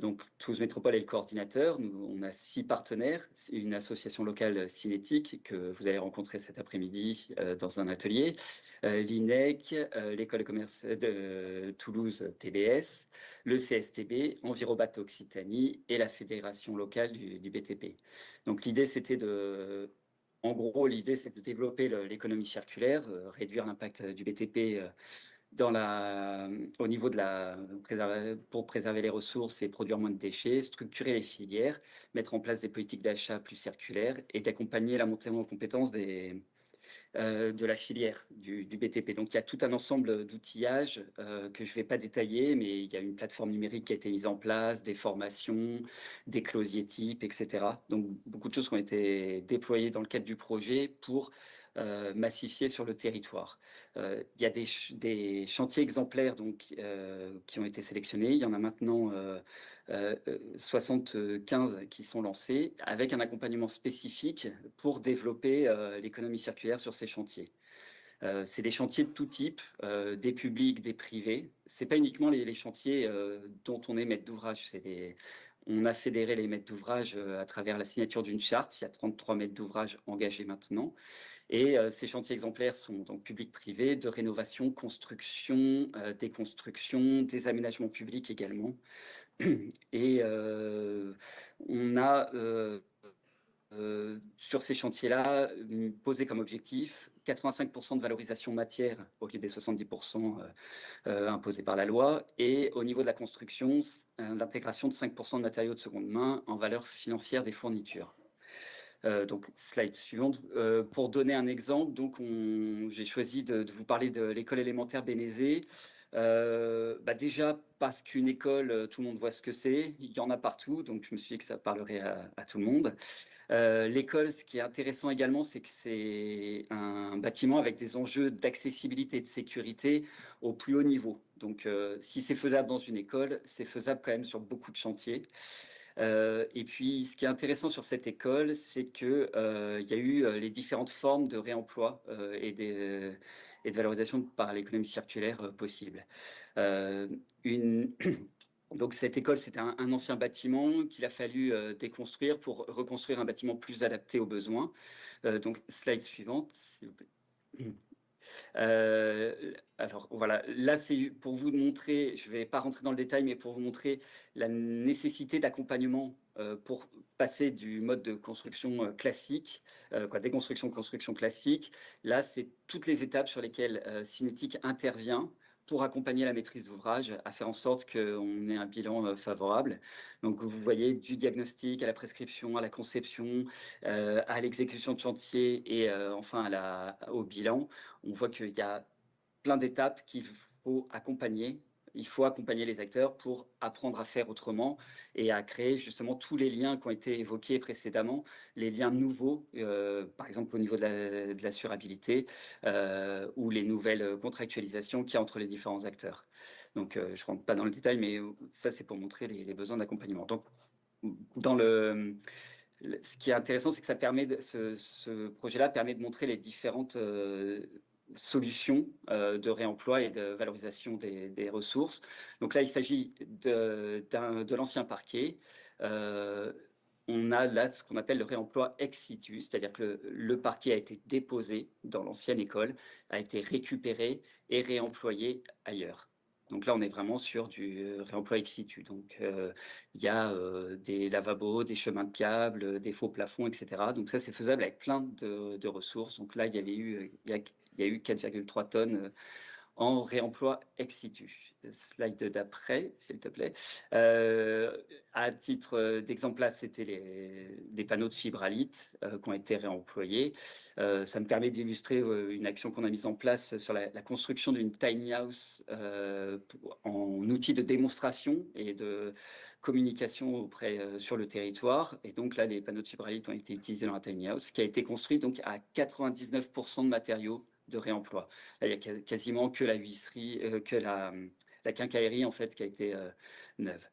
Donc, Toulouse Métropole est le coordinateur. On a 6 partenaires, une association locale cinétique que vous allez rencontrer cet après-midi dans un atelier, l'INEC, l'école de commerce de Toulouse TBS, le CSTB, Envirobat Occitanie et la fédération locale du BTP. Donc, l'idée, c'était de... En gros, l'idée, c'est de développer l'économie circulaire, réduire l'impact du BTP au niveau pour préserver les ressources et produire moins de déchets, structurer les filières, mettre en place des politiques d'achat plus circulaires et d'accompagner la montée en compétences de la filière du BTP. Donc, il y a tout un ensemble d'outillages que je ne vais pas détailler, mais il y a une plateforme numérique qui a été mise en place, des formations, des closiers types, etc. Donc, beaucoup de choses qui ont été déployées dans le cadre du projet pour massifier sur le territoire. Il y a des chantiers exemplaires donc, qui ont été sélectionnés. Il y en a maintenant 75 qui sont lancés avec un accompagnement spécifique pour développer l'économie circulaire sur ces chantiers. C'est des chantiers de tout type, des publics, des privés. Ce n'est pas uniquement les chantiers dont on est maître d'ouvrage. On a fédéré les maîtres d'ouvrage à travers la signature d'une charte. Il y a 33 maîtres d'ouvrage engagés maintenant. Et ces chantiers exemplaires sont donc publics-privés, de rénovation, construction, déconstruction, des aménagements publics également. Et on a, sur ces chantiers-là, posé comme objectif 85% de valorisation matière au lieu des 70% imposés par la loi. Et au niveau de la construction, l'intégration de 5% de matériaux de seconde main en valeur financière des fournitures. Donc, slide suivante. Pour donner un exemple, donc j'ai choisi de vous parler de l'école élémentaire Bénézé. Déjà, parce qu'une école, tout le monde voit ce que c'est. Il y en a partout, donc je me suis dit que ça parlerait à tout le monde. L'école, ce qui est intéressant également, c'est que c'est un bâtiment avec des enjeux d'accessibilité et de sécurité au plus haut niveau. Donc, si c'est faisable dans une école, c'est faisable quand même sur beaucoup de chantiers. Et puis, ce qui est intéressant sur cette école, c'est qu'il y a eu les différentes formes de réemploi et de valorisation par l'économie circulaire possible. Donc, cette école, c'était un ancien bâtiment qu'il a fallu déconstruire pour reconstruire un bâtiment plus adapté aux besoins. Donc, slide suivante, s'il vous plaît. Alors voilà, là c'est pour vous montrer, je ne vais pas rentrer dans le détail, mais pour vous montrer la nécessité d'accompagnement pour passer du mode de construction classique, déconstruction, construction classique. Là, c'est toutes les étapes sur lesquelles Cinétique intervient pour accompagner la maîtrise d'ouvrage, à faire en sorte qu'on ait un bilan favorable. Donc, vous voyez, du diagnostic à la prescription, à la conception, à l'exécution de chantier et enfin au bilan. On voit qu'il y a plein d'étapes qu'il faut accompagner. Il faut accompagner les acteurs pour apprendre à faire autrement et à créer justement tous les liens qui ont été évoqués précédemment, les liens nouveaux, par exemple au niveau de l'assurabilité ou les nouvelles contractualisations qu'il y a entre les différents acteurs. Donc, je ne rentre pas dans le détail, mais ça, c'est pour montrer les besoins d'accompagnement. Donc, ce qui est intéressant, c'est que ça permet ce projet-là permet de montrer les différentes solutions de réemploi et de valorisation des ressources. Donc là, il s'agit de l'ancien parquet. On a là ce qu'on appelle le réemploi ex situ, c'est-à-dire que le parquet a été déposé dans l'ancienne école, a été récupéré et réemployé ailleurs. Donc là, on est vraiment sur du réemploi ex situ. Donc, il y a des lavabos, des chemins de câbles, des faux plafonds, etc. Donc ça, c'est faisable avec plein de ressources. Donc là, il y a eu 4,3 tonnes en réemploi ex situ. Slide d'après, s'il te plaît. À titre d'exemple, là, c'était les panneaux de fibralite qui ont été réemployés. Ça me permet d'illustrer une action qu'on a mise en place sur la construction d'une tiny house en outil de démonstration et de communication sur le territoire. Et donc là, les panneaux de fibralite ont été utilisés dans la tiny house, qui a été construite donc à 99% de matériaux de réemploi. Là, il y a quasiment que la huisserie, que la quincaillerie en fait qui a été neuve.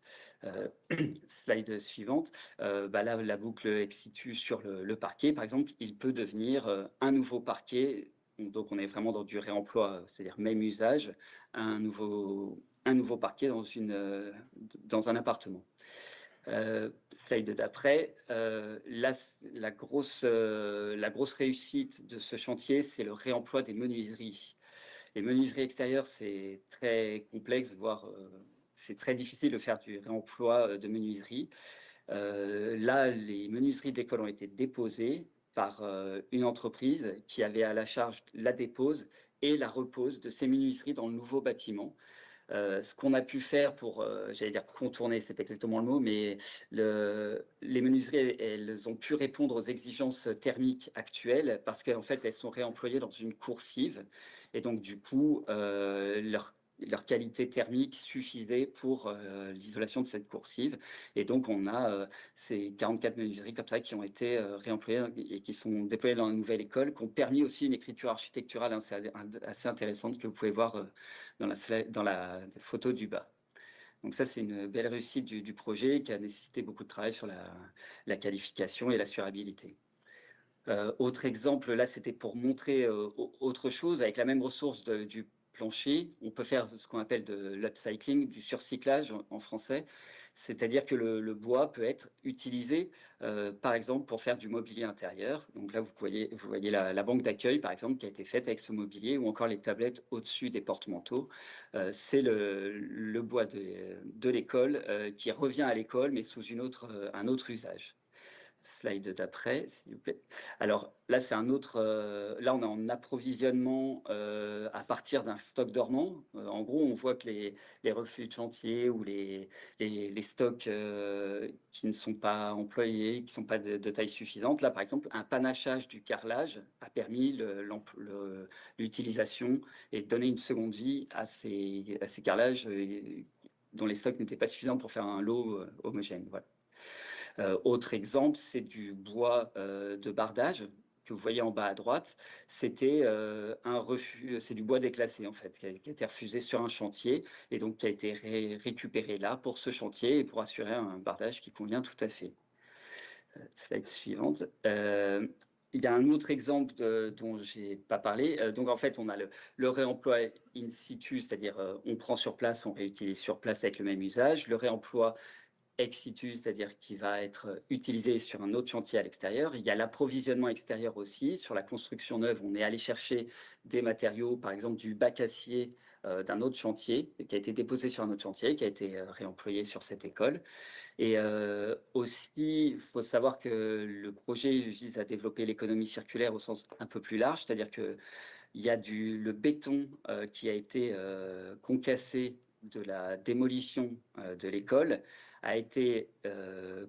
Slide suivante. Là, la boucle ex situ sur le parquet, par exemple, il peut devenir un nouveau parquet. Donc, on est vraiment dans du réemploi, c'est-à-dire même usage, un nouveau un nouveau parquet dans un appartement. Slide d'après, la grosse réussite de ce chantier, c'est le réemploi des menuiseries. Les menuiseries extérieures, c'est très complexe, voire c'est très difficile de faire du réemploi de menuiseries. Là, les menuiseries d'école ont été déposées par une entreprise qui avait à la charge la dépose et la repose de ces menuiseries dans le nouveau bâtiment. Ce qu'on a pu faire pour, j'allais dire contourner, c'est pas exactement le mot, mais les menuiseries, elles ont pu répondre aux exigences thermiques actuelles parce qu'en fait, elles sont réemployées dans une coursive. Et donc, du coup, leur qualité thermique suffisait pour l'isolation de cette coursive. Et donc, on a ces 44 menuiseries comme ça qui ont été réemployées et qui sont déployées dans la nouvelle école, qui ont permis aussi une écriture architecturale assez intéressante que vous pouvez voir dans la photo du bas. Donc ça, c'est une belle réussite du projet qui a nécessité beaucoup de travail sur la qualification et l'assurabilité. Autre exemple, là, c'était pour montrer autre chose. Avec la même ressource du plancher, on peut faire ce qu'on appelle de l'upcycling, du surcyclage en français. C'est-à-dire que le bois peut être utilisé, par exemple, pour faire du mobilier intérieur. Donc là, vous voyez la banque d'accueil, par exemple, qui a été faite avec ce mobilier, ou encore les tablettes au-dessus des porte-manteaux. C'est le bois de l'école qui revient à l'école, mais sous un autre usage. Slide d'après, s'il vous plaît. Alors là, c'est un autre. Là, on est en approvisionnement à partir d'un stock dormant. En gros, on voit que les refus de chantier ou les stocks qui ne sont pas employés, qui ne sont pas de taille suffisante. Là, par exemple, un panachage du carrelage a permis l'utilisation et de donner une seconde vie à ces carrelages dont les stocks n'étaient pas suffisants pour faire un lot homogène. Voilà. Autre exemple, c'est du bois de bardage que vous voyez en bas à droite. C'était un refus, c'est du bois déclassé en fait, qui a été refusé sur un chantier et donc qui a été récupéré là pour ce chantier et pour assurer un bardage qui convient tout à fait. Slide suivante. Il y a un autre exemple dont je n'ai pas parlé. Donc, en fait, on a le réemploi in situ, c'est-à-dire on prend sur place, on réutilise sur place avec le même usage. Le réemploi ex situ, c'est-à-dire qui va être utilisé sur un autre chantier à l'extérieur. Il y a l'approvisionnement extérieur aussi. Sur la construction neuve, on est allé chercher des matériaux, par exemple du bac acier d'un autre chantier, qui a été déposé sur un autre chantier, qui a été réemployé sur cette école. Et aussi, il faut savoir que le projet vise à développer l'économie circulaire au sens un peu plus large, c'est-à-dire qu'il y a le béton qui a été concassé de la démolition de l'école, a été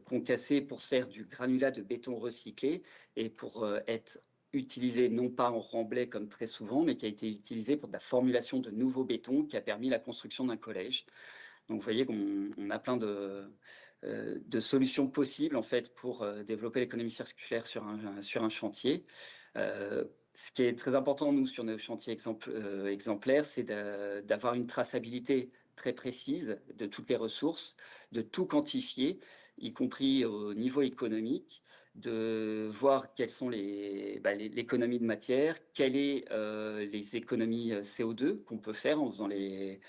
concassé pour faire du granulat de béton recyclé et pour être utilisé non pas en remblai comme très souvent, mais qui a été utilisé pour de la formulation de nouveaux bétons qui a permis la construction d'un collège. Donc vous voyez qu'on a plein de solutions possibles en fait pour développer l'économie circulaire sur un chantier. Ce qui est très important, nous, sur nos chantiers exemplaires, c'est d'avoir une traçabilité très précise de toutes les ressources, de tout quantifier, y compris au niveau économique, de voir quelles sont l'économie de matière, quelles sont les économies CO2 qu'on peut faire en faisant des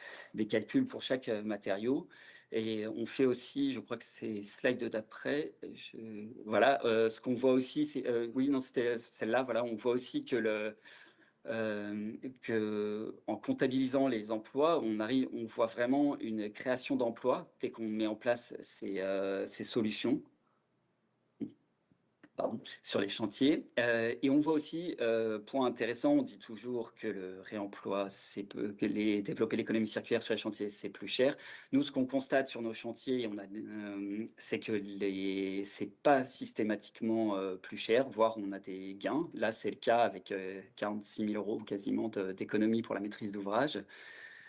calculs pour chaque matériau. Et on fait aussi, je crois que c'est slide d'après, voilà, ce qu'on voit aussi, c'est, oui, non, c'était celle-là, voilà, on voit aussi que en comptabilisant les emplois, on voit vraiment une création d'emplois dès qu'on met en place ces solutions. Sur les chantiers. Et on voit aussi, point intéressant, on dit toujours que le réemploi, développer l'économie circulaire sur les chantiers, c'est plus cher. Nous, ce qu'on constate sur nos chantiers, c'est que c'est pas systématiquement plus cher, voire on a des gains. Là, c'est le cas avec 46 000 € quasiment d'économie pour la maîtrise d'ouvrage.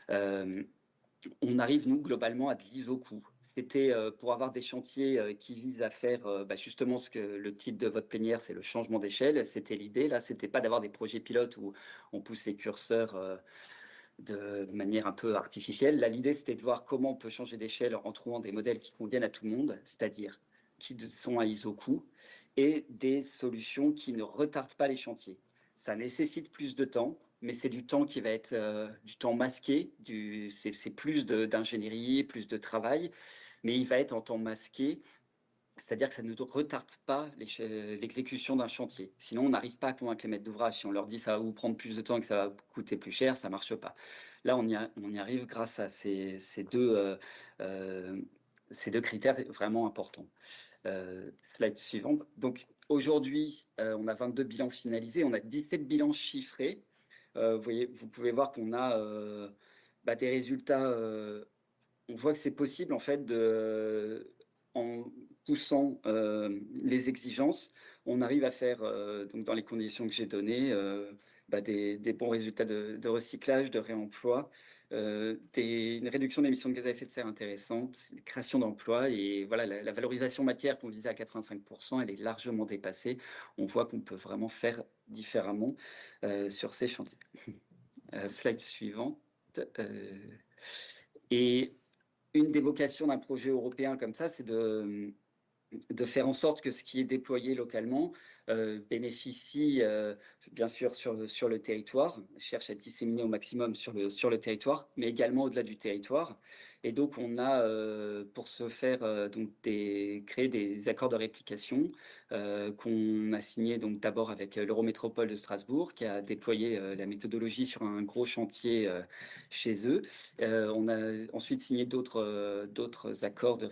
On arrive, nous, globalement, à de l'ISO-coût. C'était pour avoir des chantiers qui visent à faire justement ce que le titre de votre plénière, c'est le changement d'échelle. C'était l'idée, là, c'était pas d'avoir des projets pilotes où on pousse les curseurs de manière un peu artificielle. Là, l'idée, c'était de voir comment on peut changer d'échelle en trouvant des modèles qui conviennent à tout le monde, c'est-à-dire qui sont à ISO-coût, et des solutions qui ne retardent pas les chantiers. Ça nécessite plus de temps, mais c'est du temps qui va être du temps masqué, c'est plus d'ingénierie, plus de travail, mais il va être en temps masqué, c'est-à-dire que ça ne retarde pas l'exécution d'un chantier. Sinon, on n'arrive pas à convaincre les maîtres d'ouvrage. Si on leur dit ça va vous prendre plus de temps et que ça va coûter plus cher, ça ne marche pas. Là, on y arrive grâce à ces deux critères vraiment importants. Slide suivante. Donc, aujourd'hui, on a 22 bilans finalisés, on a 17 bilans chiffrés. Vous pouvez voir qu'on a des résultats. On voit que c'est possible, en fait, en poussant les exigences, on arrive à faire, donc dans les conditions que j'ai données, des bons résultats de recyclage, de réemploi, une réduction d'émissions de gaz à effet de serre intéressante, une création d'emplois, et voilà, la valorisation matière qu'on visait à 85%, elle est largement dépassée. On voit qu'on peut vraiment faire différemment sur ces chantiers. Slide suivante. Et une des vocations d'un projet européen comme ça, c'est de faire en sorte que ce qui est déployé localement bénéficie bien sûr sur le territoire, cherche à disséminer au maximum sur le territoire, mais également au-delà du territoire. Et donc on a pour ce faire créé des accords de réplication qu'on a signés donc d'abord avec l'Eurométropole de Strasbourg, qui a déployé la méthodologie sur un gros chantier chez eux. On a ensuite signé d'autres accords de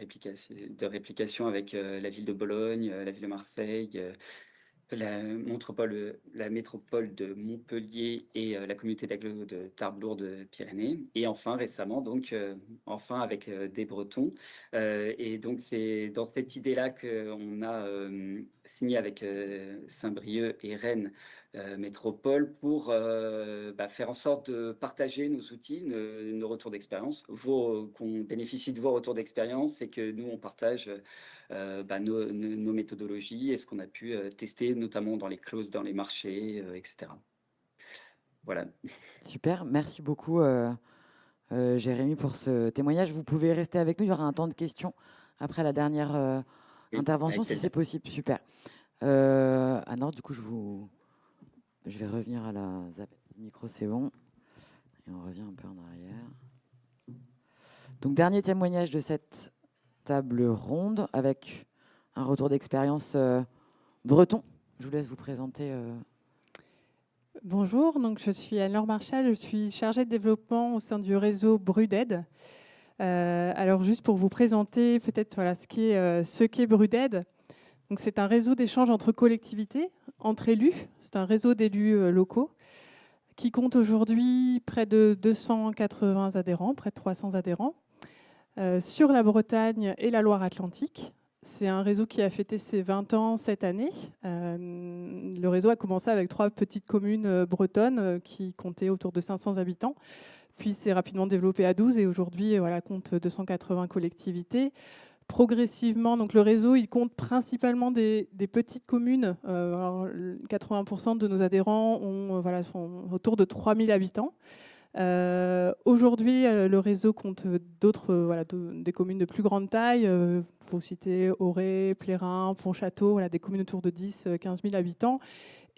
réplication avec la ville de Bologne, la ville de Marseille, la métropole de Montpellier et la communauté d'agglomération de Tarbes-Lourdes-Pyrénées. Et enfin, récemment, avec des Bretons. Et donc, c'est dans cette idée-là qu'on a signé avec Saint-Brieuc et Rennes Métropole pour faire en sorte de partager nos outils, nos retours d'expérience, qu'on bénéficie de vos retours d'expérience et que nous, on partage nos méthodologies et ce qu'on a pu tester, notamment dans les clauses, dans les marchés, etc. Voilà. Super, merci beaucoup Jérémy pour ce témoignage. Vous pouvez rester avec nous, il y aura un temps de questions après la dernière intervention, si c'est possible. Super. Alors, du coup, je vais revenir à la zapette. Le micro, c'est bon. Et on revient un peu en arrière. Donc, dernier témoignage de cette table ronde avec un retour d'expérience breton. Je vous laisse vous présenter. Bonjour, donc je suis Anne-Laure Marchal, je suis chargée de développement au sein du réseau Bruded. Alors juste pour vous présenter peut-être ce qu'est Bruded. Donc c'est un réseau d'échange entre collectivités, entre élus. C'est un réseau d'élus locaux qui compte aujourd'hui près de 280 adhérents, près de 300 adhérents, sur la Bretagne et la Loire-Atlantique. C'est un réseau qui a fêté ses 20 ans cette année. Le réseau a commencé avec 3 petites communes bretonnes qui comptaient autour de 500 habitants. Puis s'est rapidement développé à 12 et aujourd'hui compte 280 collectivités. Progressivement, donc le réseau, il compte principalement des petites communes. Alors, 80% de nos adhérents sont autour de 3000 habitants. Aujourd'hui, le réseau compte des communes de plus grande taille. Il faut citer Auray, Plérin, Pontchâteau, des communes autour de 10-15 000 habitants.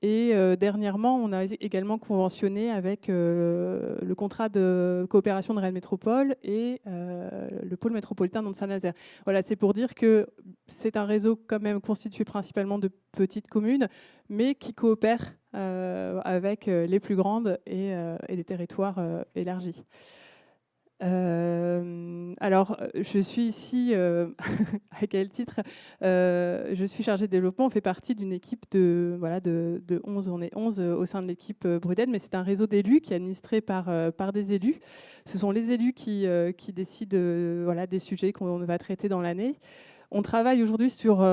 Et dernièrement, on a également conventionné avec le contrat de coopération de Rennes Métropole et le pôle métropolitain de Saint-Nazaire. Voilà, c'est pour dire que c'est un réseau quand même constitué principalement de petites communes, mais qui coopèrent avec les plus grandes et des territoires élargis. Alors, je suis ici, à quel titre je suis chargée de développement. On fait partie d'une équipe de 11, on est 11 au sein de l'équipe Bruded, mais c'est un réseau d'élus qui est administré par des élus. Ce sont les élus qui décident des sujets qu'on va traiter dans l'année. On travaille aujourd'hui sur les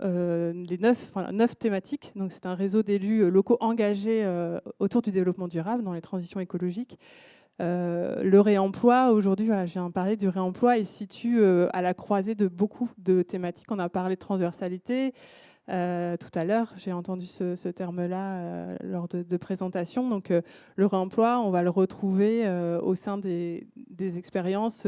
9 thématiques. Donc, c'est un réseau d'élus locaux engagés autour du développement durable dans les transitions écologiques. Le réemploi, aujourd'hui, je viens de parler du réemploi, il se situe à la croisée de beaucoup de thématiques. On a parlé de transversalité tout à l'heure, j'ai entendu ce terme-là lors de présentation. Donc, le réemploi, on va le retrouver au sein des expériences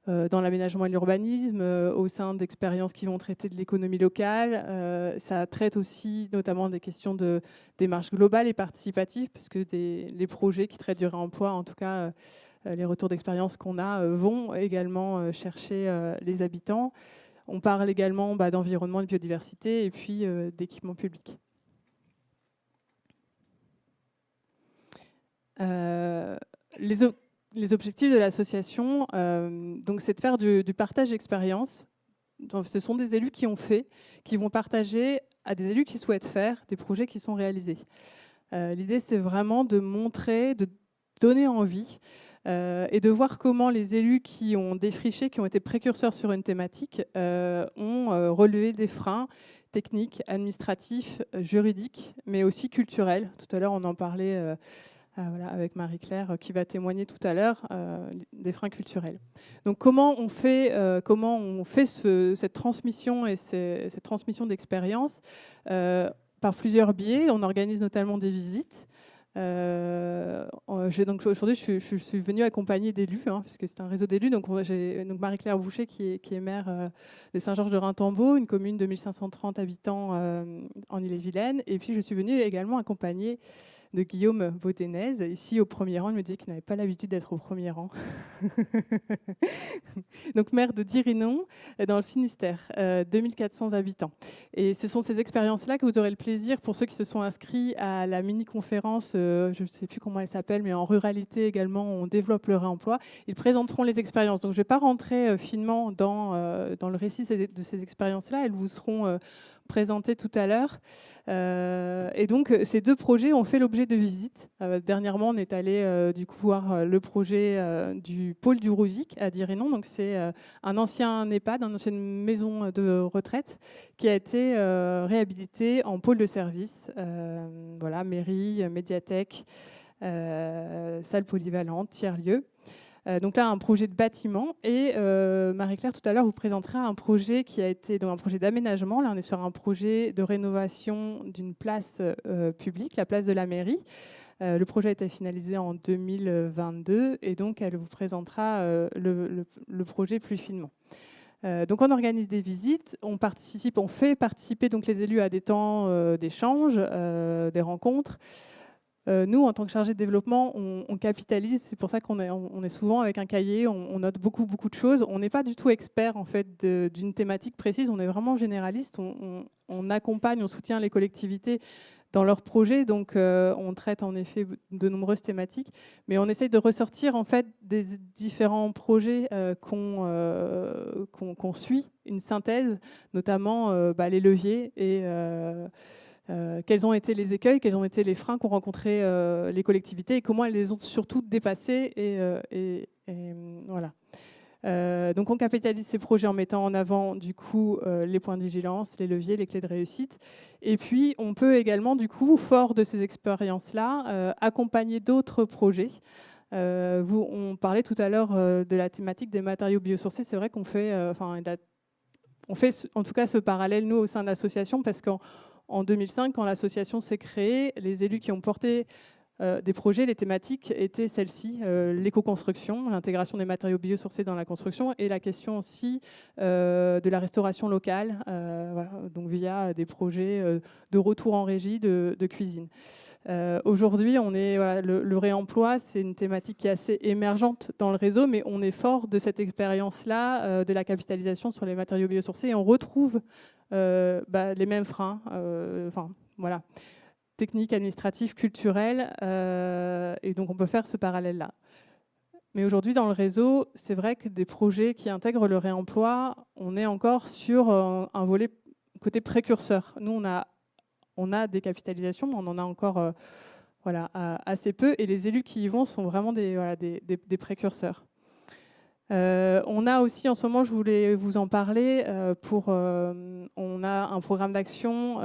dans l'aménagement et l'urbanisme, au sein d'expériences qui vont traiter de l'économie locale. Ça traite aussi notamment des questions de démarche globale et participative, parce que les projets qui traitent du réemploi, en tout cas les retours d'expérience qu'on a, vont également chercher les habitants. On parle également d'environnement, de biodiversité et puis d'équipement public. Les objectifs de l'association, c'est de faire du partage d'expérience. Ce sont des élus qui ont fait, qui vont partager à des élus qui souhaitent faire des projets qui sont réalisés. L'idée, c'est vraiment de montrer, de donner envie et de voir comment les élus qui ont défriché, qui ont été précurseurs sur une thématique, ont relevé des freins techniques, administratifs, juridiques, mais aussi culturels. Tout à l'heure, on en parlait avec Marie-Claire qui va témoigner tout à l'heure des freins culturels. Donc comment on fait cette transmission et cette transmission d'expérience par plusieurs biais. On organise notamment des visites. Donc aujourd'hui, je suis venue accompagner d'élus, puisque c'est un réseau d'élus. Donc j'ai Marie-Claire Boucher qui est maire de Saint-Georges-de-Raintembault, une commune de 1530 habitants en Ille-et-Vilaine. Et puis je suis venue également accompagner de Guillaume Baudenez, ici au premier rang. Il me disait qu'il n'avait pas l'habitude d'être au premier rang. Donc maire de Dirinon, dans le Finistère, 2400 habitants. Et ce sont ces expériences-là que vous aurez le plaisir, pour ceux qui se sont inscrits à la mini-conférence, je ne sais plus comment elle s'appelle, mais en ruralité également, on développe le réemploi. Ils présenteront les expériences. Donc je ne vais pas rentrer finement dans le récit de ces expériences-là. Elles vous seront présentées tout à l'heure. Et donc ces deux projets ont fait l'objet de visites. Dernièrement, on est allé du coup voir le projet du pôle du Rouzic à Dirinon. Donc c'est un ancien EHPAD, une ancienne maison de retraite qui a été réhabilité en pôle de service. Voilà, mairie, médiathèque, salle polyvalente, tiers-lieu. Donc là, un projet de bâtiment. Et Marie-Claire, tout à l'heure, vous présentera un projet qui a été un projet d'aménagement. Là, on est sur un projet de rénovation d'une place publique, la place de la mairie. Le projet a été finalisé en 2022 et donc elle vous présentera le projet plus finement. Donc on organise des visites, on fait participer donc les élus à des temps d'échange, des rencontres. Nous, en tant que chargé de développement, on capitalise. C'est pour ça qu'on est souvent avec un cahier, on note beaucoup de choses. On n'est pas du tout expert en fait d'une thématique précise. On est vraiment généraliste. On accompagne, on soutient les collectivités dans leurs projets. Donc, on traite en effet de nombreuses thématiques, mais on essaye de ressortir en fait des différents projets qu'on suit, une synthèse, notamment les leviers et quels ont été les écueils, quels ont été les freins qu'ont rencontrés les collectivités et comment elles les ont surtout dépassés. Et voilà. Donc on capitalise ces projets en mettant en avant du coup les points de vigilance, les leviers, les clés de réussite. Et puis on peut également du coup, fort de ces expériences-là, accompagner d'autres projets. On parlait tout à l'heure de la thématique des matériaux biosourcés. C'est vrai qu'on fait, on fait en tout cas ce parallèle nous au sein de l'association, parce qu'en 2005, quand l'association s'est créée, les élus qui ont porté des projets, les thématiques étaient celles-ci, l'éco-construction, l'intégration des matériaux biosourcés dans la construction et la question aussi de la restauration locale, voilà, donc via des projets de retour en régie de cuisine. Aujourd'hui, le réemploi, c'est une thématique qui est assez émergente dans le réseau, mais on est fort de cette expérience-là, de la capitalisation sur les matériaux biosourcés, et on retrouve les mêmes freins, voilà, techniques, administratives, culturelles, et donc on peut faire ce parallèle-là. Mais aujourd'hui, dans le réseau, c'est vrai que des projets qui intègrent le réemploi, on est encore sur un volet côté précurseur. Nous, on a des capitalisations, mais on en a encore assez peu, et les élus qui y vont sont vraiment des précurseurs. On a aussi en ce moment, je voulais vous en parler, on a un programme d'action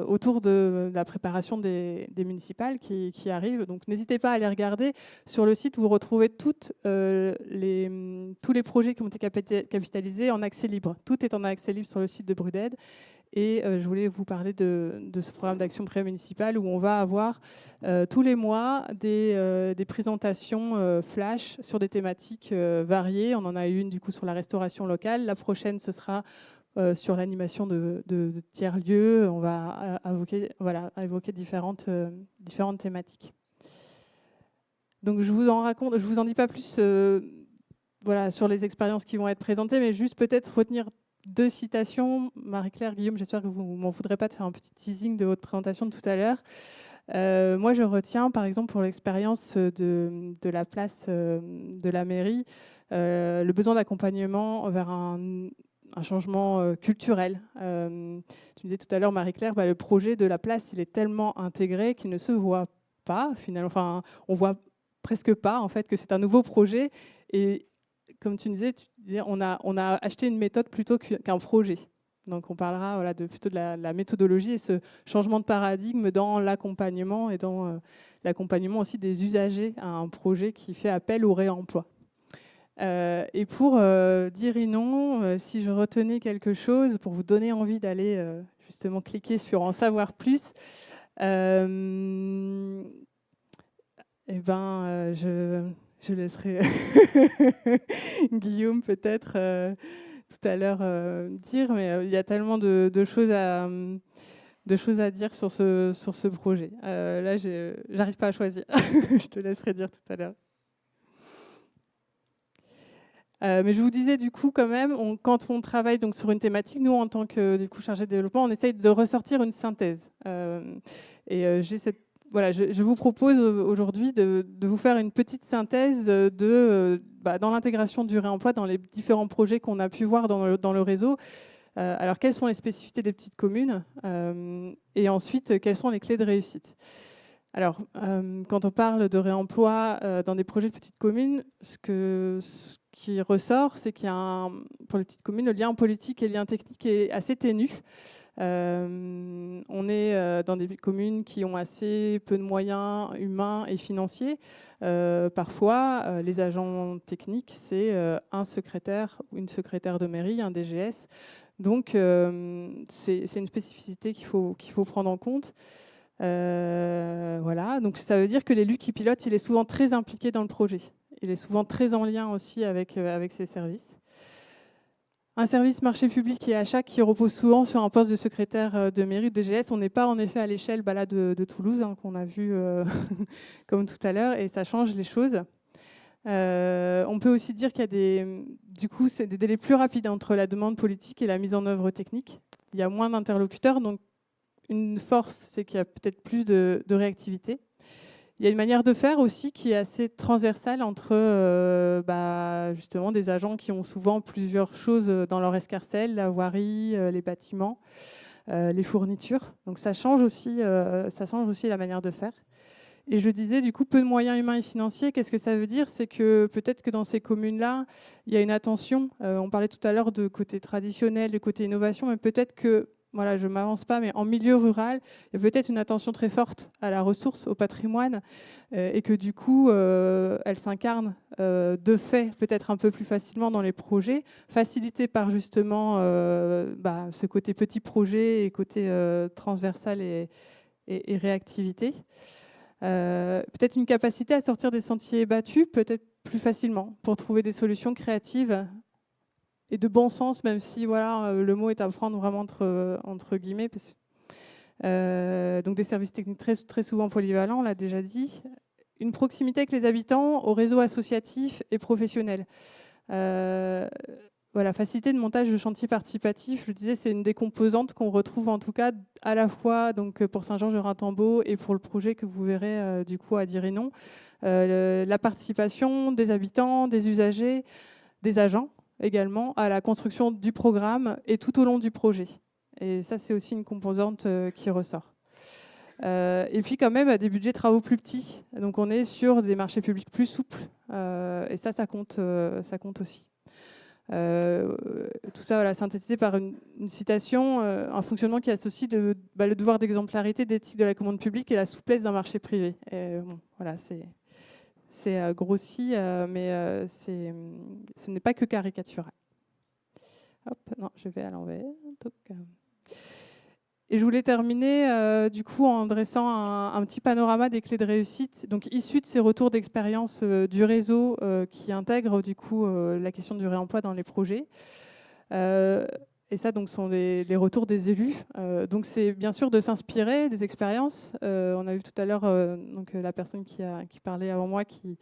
autour de la préparation des municipales qui arrivent. Donc n'hésitez pas à aller regarder. Sur le site, vous retrouvez tous les projets qui ont été capitalisés en accès libre. Tout est en accès libre sur le site de Bruded. Et je voulais vous parler de ce programme d'action pré-municipale où on va avoir tous les mois des présentations flash sur des thématiques variées. On en a une du coup sur la restauration locale. La prochaine, ce sera sur l'animation de tiers-lieux. On va évoquer différentes thématiques. Donc je vous en dis pas plus sur les expériences qui vont être présentées, mais juste peut-être retenir 2 citations. Marie-Claire, Guillaume, j'espère que vous ne m'en voudrez pas de faire un petit teasing de votre présentation de tout à l'heure. Moi, je retiens, par exemple, pour l'expérience de la place de la mairie, le besoin d'accompagnement vers un changement culturel. Tu me disais tout à l'heure, Marie-Claire, le projet de la place, il est tellement intégré qu'il ne se voit pas, finalement. Enfin, on voit presque pas, en fait, que c'est un nouveau projet. Et comme tu me disais, on a acheté une méthode plutôt qu'un projet. Donc on parlera plutôt de la méthodologie et ce changement de paradigme dans l'accompagnement et dans l'accompagnement aussi des usagers à un projet qui fait appel au réemploi. Et pour dire non, si je retenais quelque chose pour vous donner envie d'aller justement cliquer sur en savoir plus, je laisserai Guillaume peut-être tout à l'heure dire, mais il y a tellement de choses à dire sur ce projet. Là, j'arrive pas à choisir. Je te laisserai dire tout à l'heure. Mais je vous disais du coup quand même, quand on travaille donc sur une thématique, nous en tant que du coup chargé de développement, on essaye de ressortir une synthèse. J'ai cette je vous propose aujourd'hui de vous faire une petite synthèse dans l'intégration du réemploi dans les différents projets qu'on a pu voir dans le réseau. Alors, quelles sont les spécificités des petites communes et ensuite, quelles sont les clés de réussite? Alors, quand on parle de réemploi dans des projets de petites communes, ce qui ressort, c'est qu'il y a pour les petites communes, le lien politique et le lien technique est assez ténu. On est dans des communes qui ont assez peu de moyens humains et financiers. Parfois, les agents techniques, c'est un secrétaire ou une secrétaire de mairie, un DGS. Donc, c'est une spécificité qu'il faut prendre en compte. Voilà. Donc, ça veut dire que l'élu qui pilote, il est souvent très impliqué dans le projet. Il est souvent très en lien aussi avec ses services. Un service marché public et achat qui repose souvent sur un poste de secrétaire de mairie ou de DGS. On n'est pas en effet à l'échelle de Toulouse, qu'on a vu comme tout à l'heure, et ça change les choses. On peut aussi dire qu'il y a des délais plus rapides entre la demande politique et la mise en œuvre technique. Il y a moins d'interlocuteurs, donc une force, c'est qu'il y a peut-être plus de réactivité. Il y a une manière de faire aussi qui est assez transversale entre justement des agents qui ont souvent plusieurs choses dans leur escarcelle, la voirie, les bâtiments, les fournitures. Donc ça change aussi la manière de faire. Et je disais, du coup, peu de moyens humains et financiers. Qu'est-ce que ça veut dire? C'est que peut-être que dans ces communes-là, il y a une attention. On parlait tout à l'heure de côté traditionnel, de côté innovation, mais peut-être que, voilà, je ne m'avance pas, mais en milieu rural, il y a peut-être une attention très forte à la ressource, au patrimoine, et que du coup, elle s'incarne de fait peut-être un peu plus facilement dans les projets, facilité par justement ce côté petit projet et côté transversal et réactivité. Peut-être une capacité à sortir des sentiers battus, peut-être plus facilement, pour trouver des solutions créatives et de bon sens, même si le mot est à prendre vraiment entre guillemets. Donc des services techniques très, très souvent polyvalents, on l'a déjà dit. Une proximité avec les habitants, au réseau associatif et professionnel. Facilité de montage de chantier participatif, je disais, c'est une des composantes qu'on retrouve en tout cas à la fois donc, pour Saint-Georges-de-Raimtombault et pour le projet que vous verrez du coup à Dirinon. La participation des habitants, des usagers, des agents également à la construction du programme et tout au long du projet. Et ça, c'est aussi une composante qui ressort. Et puis quand même des budgets de travaux plus petits. Donc on est sur des marchés publics plus souples. Et ça compte aussi. Tout ça synthétisé par une citation, un fonctionnement qui associe le devoir d'exemplarité, d'éthique de la commande publique et la souplesse d'un marché privé. Et, c'est grossi, mais ce n'est pas que caricatural. Hop, non, je vais à l'envers. Et je voulais terminer du coup en dressant un petit panorama des clés de réussite, donc issues de ces retours d'expérience du réseau qui intègrent du coup la question du réemploi dans les projets. Et ça, donc, sont les retours des élus. Donc, c'est bien sûr de s'inspirer des expériences. On a vu tout à l'heure donc la personne qui parlait avant moi, qui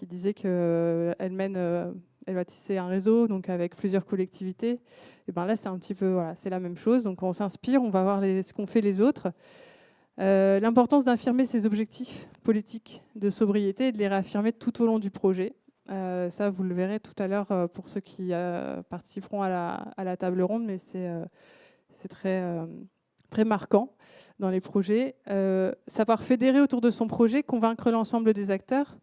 disait qu'elle elle va tisser un réseau, donc avec plusieurs collectivités. Et ben là, c'est un petit peu, c'est la même chose. Donc, on s'inspire, on va voir ce qu'ont fait les autres. L'importance d'affirmer ses objectifs politiques de sobriété et de les réaffirmer tout au long du projet. Ça, vous le verrez tout à l'heure pour ceux qui participeront à la table ronde, mais c'est très marquant dans les projets. Savoir fédérer autour de son projet, convaincre l'ensemble des acteurs,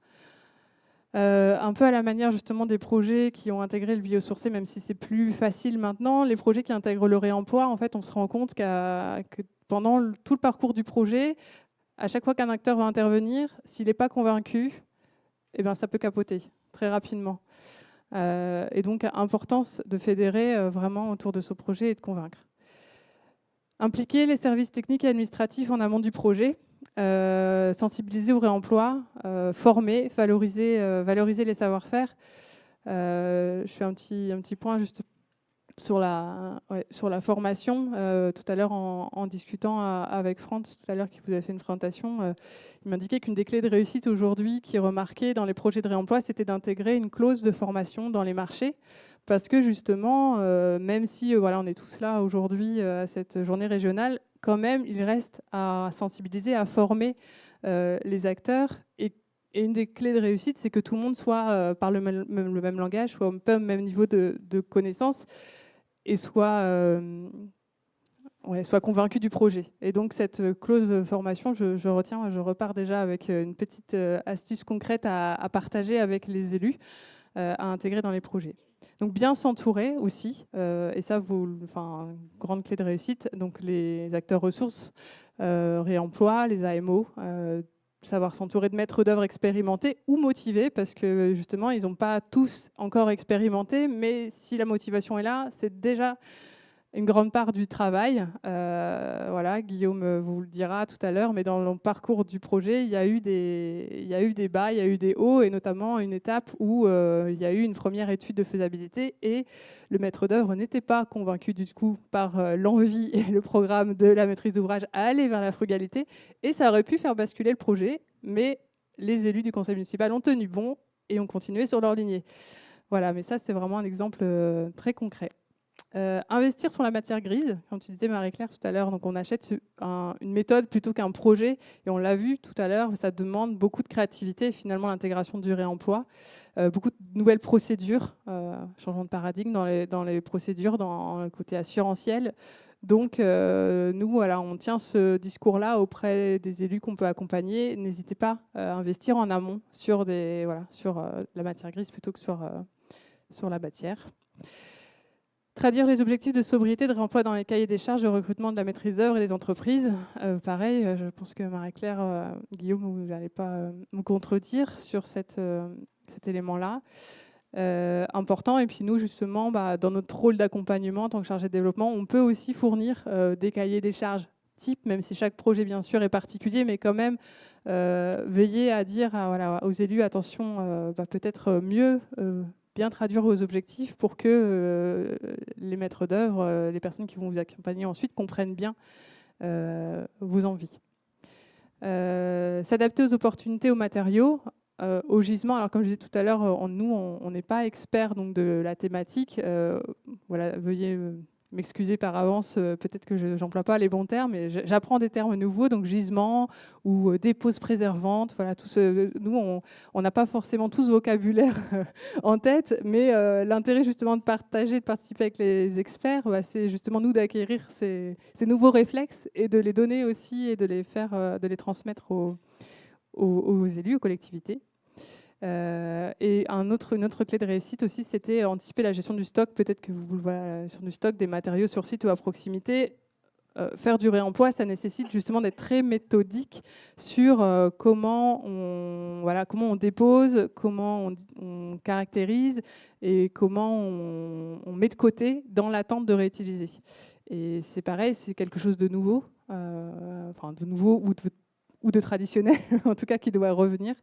un peu à la manière justement des projets qui ont intégré le biosourcé, même si c'est plus facile maintenant. Les projets qui intègrent le réemploi, en fait, on se rend compte que pendant tout le parcours du projet, à chaque fois qu'un acteur va intervenir, s'il n'est pas convaincu, eh ben, ça peut capoter très rapidement. Et donc, importance de fédérer vraiment autour de ce projet et de convaincre. Impliquer les services techniques et administratifs en amont du projet, sensibiliser au réemploi, former, valoriser les savoir-faire. Je fais un petit point juste sur la formation. Tout à l'heure, en discutant avec Franz, tout à l'heure, qui vous a fait une présentation, il m'indiquait qu'une des clés de réussite aujourd'hui qui est remarquée dans les projets de réemploi, c'était d'intégrer une clause de formation dans les marchés. Parce que justement, même si on est tous là aujourd'hui à cette journée régionale, quand même, il reste à sensibiliser, à former les acteurs. Et une des clés de réussite, c'est que tout le monde parle le même langage, soit un peu au même niveau de connaissance, et soit convaincu du projet. Et donc cette clause de formation, je repars déjà avec une petite astuce concrète à partager avec les élus, à intégrer dans les projets. Donc bien s'entourer aussi, et ça, grande clé de réussite, donc les acteurs ressources, réemploi, les AMO, savoir s'entourer de maîtres d'œuvre expérimentés ou motivés, parce que justement, ils n'ont pas tous encore expérimenté, mais si la motivation est là, c'est déjà une grande part du travail. Guillaume vous le dira tout à l'heure, mais dans le parcours du projet, il y a eu des bas, il y a eu des hauts, et notamment une étape où il y a eu une première étude de faisabilité, et le maître d'œuvre n'était pas convaincu du coup par l'envie et le programme de la maîtrise d'ouvrage à aller vers la frugalité, et ça aurait pu faire basculer le projet, mais les élus du conseil municipal ont tenu bon et ont continué sur leur lignée. Voilà, mais ça, c'est vraiment un exemple très concret. Investir sur la matière grise, comme tu disais Marie-Claire tout à l'heure, donc on achète une méthode plutôt qu'un projet, et on l'a vu tout à l'heure, ça demande beaucoup de créativité, finalement l'intégration du réemploi, beaucoup de nouvelles procédures, changement de paradigme dans les procédures, dans le côté assurantiel. Donc nous, on tient ce discours-là auprès des élus qu'on peut accompagner. N'hésitez pas à investir en amont sur la matière grise plutôt que sur la matière. Traduire les objectifs de sobriété de réemploi dans les cahiers des charges de recrutement de la maîtrise d'œuvre et des entreprises. Pareil, je pense que Marie-Claire, Guillaume, vous n'allez pas me contredire sur cet élément-là. Important. Et puis nous, justement, dans notre rôle d'accompagnement en tant que chargé de développement, on peut aussi fournir des cahiers des charges type, même si chaque projet, bien sûr, est particulier, mais quand même veiller à dire aux élus, attention, peut-être mieux bien traduire vos objectifs pour que les maîtres d'œuvre, les personnes qui vont vous accompagner ensuite, comprennent bien vos envies. S'adapter aux opportunités, aux matériaux, au gisement. Alors comme je disais tout à l'heure, nous, on n'est pas experts donc, de la thématique. Veuillez m'excuser par avance, peut-être que je n'emploie pas les bons termes, mais j'apprends des termes nouveaux, donc gisement ou dépose préservante. Voilà, nous, on n'a pas forcément tout ce vocabulaire en tête, mais l'intérêt justement de partager, de participer avec les experts, c'est justement nous d'acquérir ces nouveaux réflexes et de les donner aussi et de les transmettre aux élus, aux collectivités. Et une autre clé de réussite aussi, c'était anticiper la gestion du stock. Peut-être que vous le voyez, la gestion du stock des matériaux sur site ou à proximité. Faire du réemploi, ça nécessite justement d'être très méthodique sur comment on dépose, comment on caractérise et comment on met de côté dans l'attente de réutiliser. Et c'est pareil, c'est quelque chose de nouveau, enfin de nouveau ou de traditionnel, en tout cas qui doit revenir.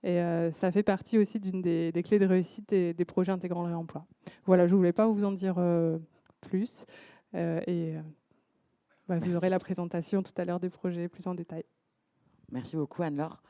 Et ça fait partie aussi d'une des clés de réussite des projets intégrant le réemploi. Voilà, je ne voulais pas vous en dire plus. Vous aurez la présentation tout à l'heure des projets plus en détail. Merci beaucoup, Anne-Laure.